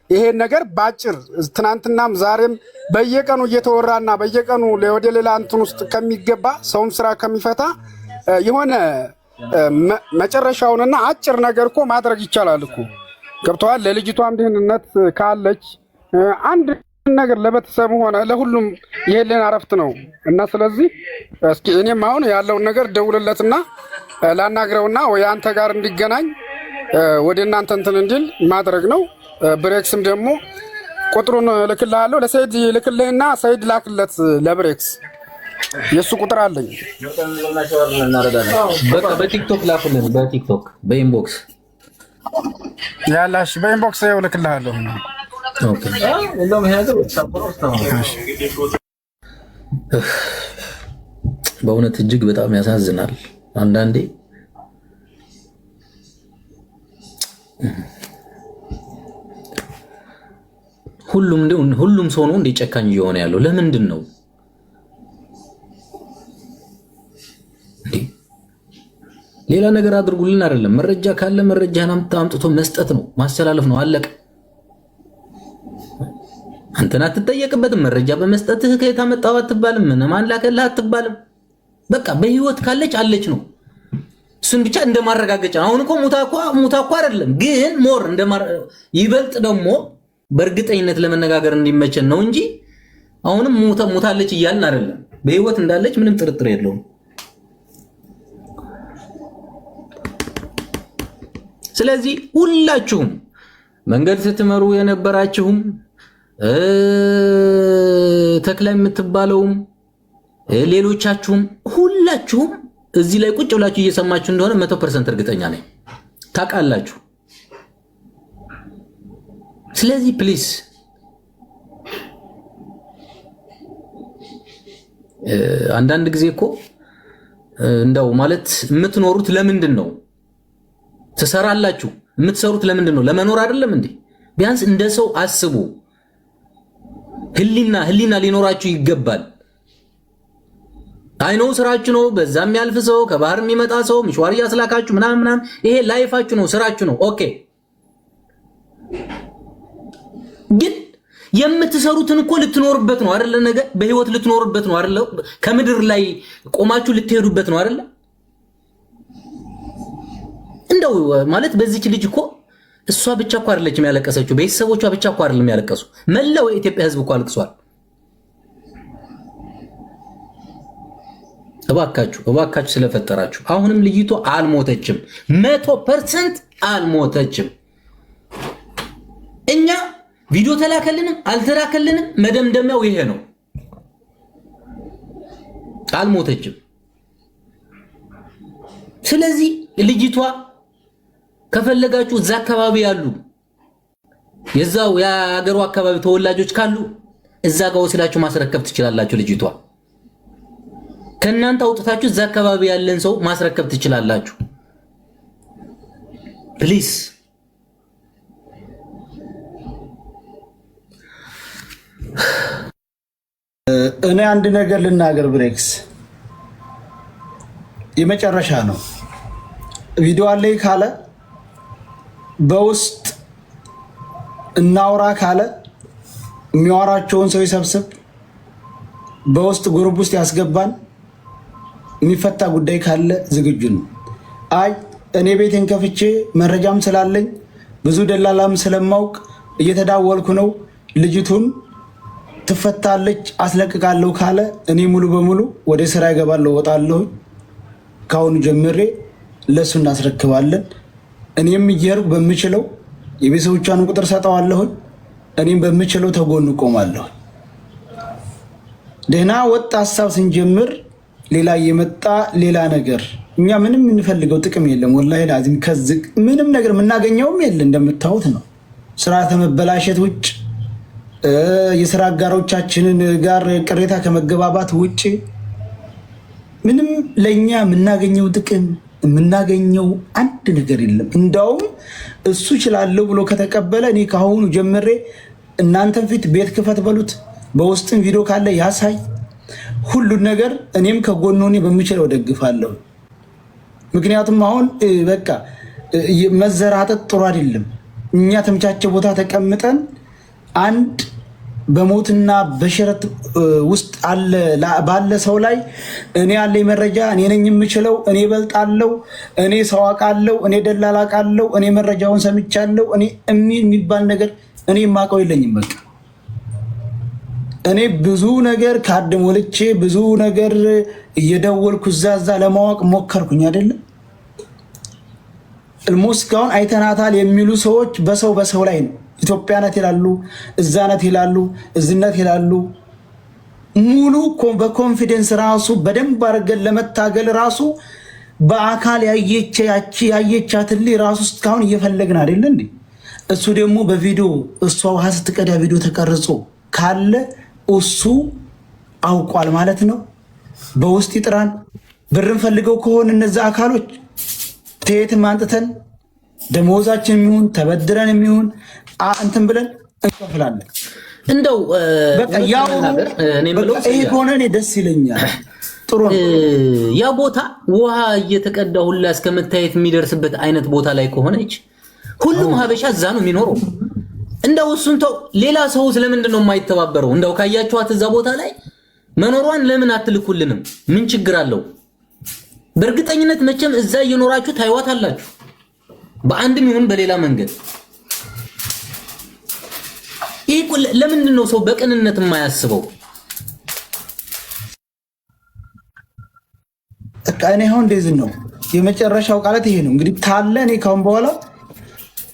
ይሄን ነገር ባጭር ትናንትናም ዛሬም በየቀኑ እየተወራና በየቀኑ ወደ ሌላ እንትን ውስጥ ከሚገባ ሰውም ስራ ከሚፈታ የሆነ መጨረሻውንና አጭር ነገር እኮ ማድረግ ይቻላል እኮ። ገብተዋል። ለልጅቷም ደህንነት ካለች አንድ ነገር ለቤተሰቡ ሆነ ለሁሉም የህሊና እረፍት ነው እና ስለዚህ እስኪ እኔም አሁን ያለውን ነገር ደውልለትና ላናግረውና ወይ አንተ ጋር እንዲገናኝ ወደ እናንተ እንትን እንዲል ማድረግ ነው። ብሬክስም ደግሞ ቁጥሩን ልክልሃለሁ። ለሰይድ ልክልህና ሰይድ ላክለት ለብሬክስ የሱ ቁጥር አለኝ። በቃ በቲክቶክ ላክልን፣ በቲክቶክ በኢንቦክስ ያላሽ በኢንቦክስ ይኸው ልክልሃለሁ። ኦኬ በእውነት እጅግ በጣም ያሳዝናል አንዳንዴ። ሁሉም ሰው ነው እንደ ጨካኝ እየሆነ ያለው ለምንድን ነው? ሌላ ነገር አድርጉልን አይደለም። መረጃ ካለ መረጃህን አምጥቶ መስጠት ነው፣ ማስተላለፍ ነው፣ አለቀ። አንተና አትጠየቅበትም። መረጃ በመስጠትህ ከየት አመጣው አትባልም። ማን ላከልህ አትባልም። በቃ በህይወት ካለች አለች ነው። እሱን ብቻ እንደማረጋገጫ። አሁን እኮ ሙታ እኮ አይደለም፣ ግን ሞር ይበልጥ ደግሞ በእርግጠኝነት ለመነጋገር እንዲመቸን ነው እንጂ አሁንም ሙታለች እያልን አይደለም። በህይወት እንዳለች ምንም ጥርጥር የለውም። ስለዚህ ሁላችሁም መንገድ ስትመሩ የነበራችሁም ተክላ የምትባለውም ሌሎቻችሁም ሁላችሁም እዚህ ላይ ቁጭ ብላችሁ እየሰማችሁ እንደሆነ 100% እርግጠኛ ነኝ ታውቃላችሁ። ስለዚህ ፕሊስ አንዳንድ ጊዜ እኮ እንደው ማለት የምትኖሩት ለምንድን ነው? ትሰራላችሁ። የምትሰሩት ለምንድን ነው? ለመኖር አይደለም እንዴ? ቢያንስ እንደ ሰው አስቡ። ህሊና ሊኖራችሁ ይገባል። አይኖ ስራችሁ ነው። በዛም ያልፍ ሰው ከባህር የሚመጣ ሰው ምሽዋር ያስላካችሁ ምናምን ይሄ ላይፋችሁ ነው፣ ስራችሁ ነው። ኦኬ ግን የምትሰሩትን እኮ ልትኖርበት ነው አይደለ? ነገ በህይወት ልትኖርበት ነው አይደለ? ከምድር ላይ ቆማችሁ ልትሄዱበት ነው አይደለ? እንደው ማለት በዚች ልጅ እኮ እሷ ብቻ እኮ አይደለችም ያለቀሰችው፣ ቤተሰቦቿ ብቻ እኮ አይደለም ያለቀሱ፣ መላው የኢትዮጵያ ህዝብ እኮ አልቅሷል። እባካችሁ ስለፈጠራችሁ አሁንም ልጅቷ አልሞተችም፣ 100% አልሞተችም። እኛ ቪዲዮ ተላከልንም አልተላከልንም መደምደሚያው ይሄ ነው፣ አልሞተችም። ስለዚህ ልጅቷ ከፈለጋችሁ እዛ አካባቢ ያሉ የዛው የሀገሩ አካባቢ ተወላጆች ካሉ እዛ ጋር ወስዳችሁ ማስረከብ ትችላላችሁ። ልጅቷ ከእናንተ አውጥታችሁ እዛ አካባቢ ያለን ሰው ማስረከብ ትችላላችሁ። ፕሊዝ እኔ አንድ ነገር ልናገር ብሬክስ፣ የመጨረሻ ነው። ቪዲዮ አለኝ ካለ በውስጥ እናውራ ካለ የሚያወራቸውን ሰው ይሰብስብ፣ በውስጥ ግሩፕ ውስጥ ያስገባን። የሚፈታ ጉዳይ ካለ ዝግጁ ነው። አይ እኔ ቤቴን ከፍቼ መረጃም ስላለኝ ብዙ ደላላም ስለማውቅ እየተዳወልኩ ነው፣ ልጅቱን ትፈታለች አስለቅቃለሁ ካለ እኔ ሙሉ በሙሉ ወደ ስራ ይገባለሁ፣ ወጣለሁ። ካሁኑ ጀምሬ ለሱ እናስረክባለን። እኔም እየሄድኩ በምችለው የቤተሰቦቿን ቁጥር ሰጠዋለሁ። እኔም በምችለው ተጎኑ ቆማለሁ። ደህና ወጥ ሀሳብ ስንጀምር ሌላ እየመጣ ሌላ ነገር፣ እኛ ምንም የምንፈልገው ጥቅም የለም። ወላሂ ላዚም ከዚህ ምንም ነገር የምናገኘውም የለ። እንደምታዩት ነው። ስራ ከመበላሸት ውጭ የስራ አጋሮቻችንን ጋር ቅሬታ ከመገባባት ውጭ ምንም ለኛ የምናገኘው ጥቅም የምናገኘው አንድ ነገር የለም። እንዳውም እሱ ይችላለሁ ብሎ ከተቀበለ እኔ ካሁኑ ጀምሬ እናንተን ፊት ቤት ክፈት በሉት፣ በውስጥም ቪዲዮ ካለ ያሳይ፣ ሁሉን ነገር እኔም ከጎኑ እኔ በሚችለው ደግፋለሁ። ምክንያቱም አሁን በቃ መዘራጠጥ ጥሩ አይደለም። እኛ ተመቻቸ ቦታ ተቀምጠን አንድ በሞትና በሽረት ውስጥ ባለ ሰው ላይ እኔ ያለኝ መረጃ እኔ ነኝ የምችለው፣ እኔ እበልጣለሁ፣ እኔ ሰው አውቃለሁ፣ እኔ ደላላ አውቃለሁ፣ እኔ መረጃውን ሰምቻለሁ፣ እኔ የሚባል ነገር እኔ የማውቀው የለኝም። በቃ እኔ ብዙ ነገር ካርድ ሞልቼ ብዙ ነገር እየደወልኩ እዛ ለማወቅ ሞከርኩኝ አይደለም። እስካሁን አይተናታል የሚሉ ሰዎች በሰው ላይ ነው። ኢትዮጵያ ናት ይላሉ፣ እዛ ናት ይላሉ፣ እዝነት ይላሉ። ሙሉ በኮንፊደንስ ራሱ በደንብ አድርገን ለመታገል ራሱ በአካል ያየቻትን ራሱ እስካሁን እየፈለግን አይደለ እንዴ? እሱ ደግሞ በቪዲዮ እሷ ውሃ ስትቀዳ ቪዲዮ ተቀርጾ ካለ እሱ አውቋል ማለት ነው። በውስጥ ይጥራን። ብርን ፈልገው ከሆነ እነዛ አካሎች ተየትም አንጥተን ደሞዛችን የሚሆን ተበድረን የሚሆን እንትን ብለን እንከፍላለን። እንደው በቃ ያው ይሄ ከሆነ እኔ ደስ ይለኛል። ጥሩ ነው። ያ ቦታ ውሃ እየተቀዳ ሁላ እስከመታየት የሚደርስበት አይነት ቦታ ላይ ከሆነች ሁሉም ሀበሻ እዛ ነው የሚኖረው። እንደው እሱን ተው፣ ሌላ ሰው ስለምንድን ነው የማይተባበረው? እንደው ካያችኋት እዛ ቦታ ላይ መኖሯን ለምን አትልኩልንም? ምን ችግር አለው? በእርግጠኝነት መቼም እዛ እየኖራችሁ ታይዋት አላችሁ በአንድም ይሁን በሌላ መንገድ። ይሄ ለምንድን ነው ሰው በቅንነት የማያስበው? እኔ አሁን እንደዚህ ነው የመጨረሻው ቃላት ይሄ ነው። እንግዲህ ታለ እኔ ካሁን በኋላ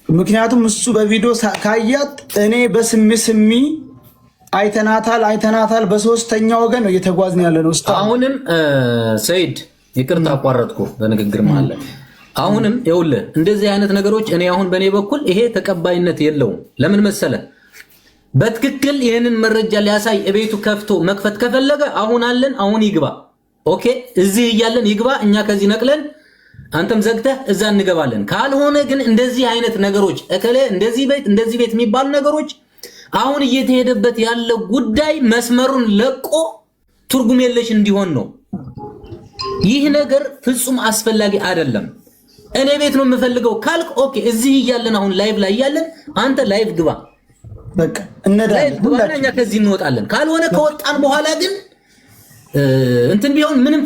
ምክንያቱም እሱ በቪዲዮ ካያት እኔ በስሚ አይተናታል በሶስተኛ ወገን ነው እየተጓዝን ያለነው። አሁንም ሰይድ ይቅርታ አቋረጥኩ በንግግር ማለት አሁንም ይኸውልህ እንደዚህ አይነት ነገሮች እኔ አሁን በኔ በኩል ይሄ ተቀባይነት የለውም። ለምን መሰለ በትክክል ይሄንን መረጃ ሊያሳይ እቤቱ ከፍቶ መክፈት ከፈለገ አሁን አለን፣ አሁን ይግባ። ኦኬ እዚህ እያለን ይግባ፣ እኛ ከዚህ ነቅለን አንተም ዘግተህ እዛ እንገባለን። ካልሆነ ግን እንደዚህ አይነት ነገሮች እከለ እንደዚህ ቤት የሚባሉ ነገሮች አሁን እየተሄደበት ያለው ጉዳይ መስመሩን ለቆ ትርጉም የለሽ እንዲሆን ነው። ይህ ነገር ፍጹም አስፈላጊ አይደለም። እኔ ቤት ነው የምፈልገው ካልክ ኦኬ እዚህ እያለን አሁን ላይቭ ላይ እያለን አንተ ላይቭ ግባ፣ በቃ እነዳለን፣ እኛ ከዚህ እንወጣለን። ካልሆነ ከወጣን በኋላ ግን እንትን ቢሆን ምንም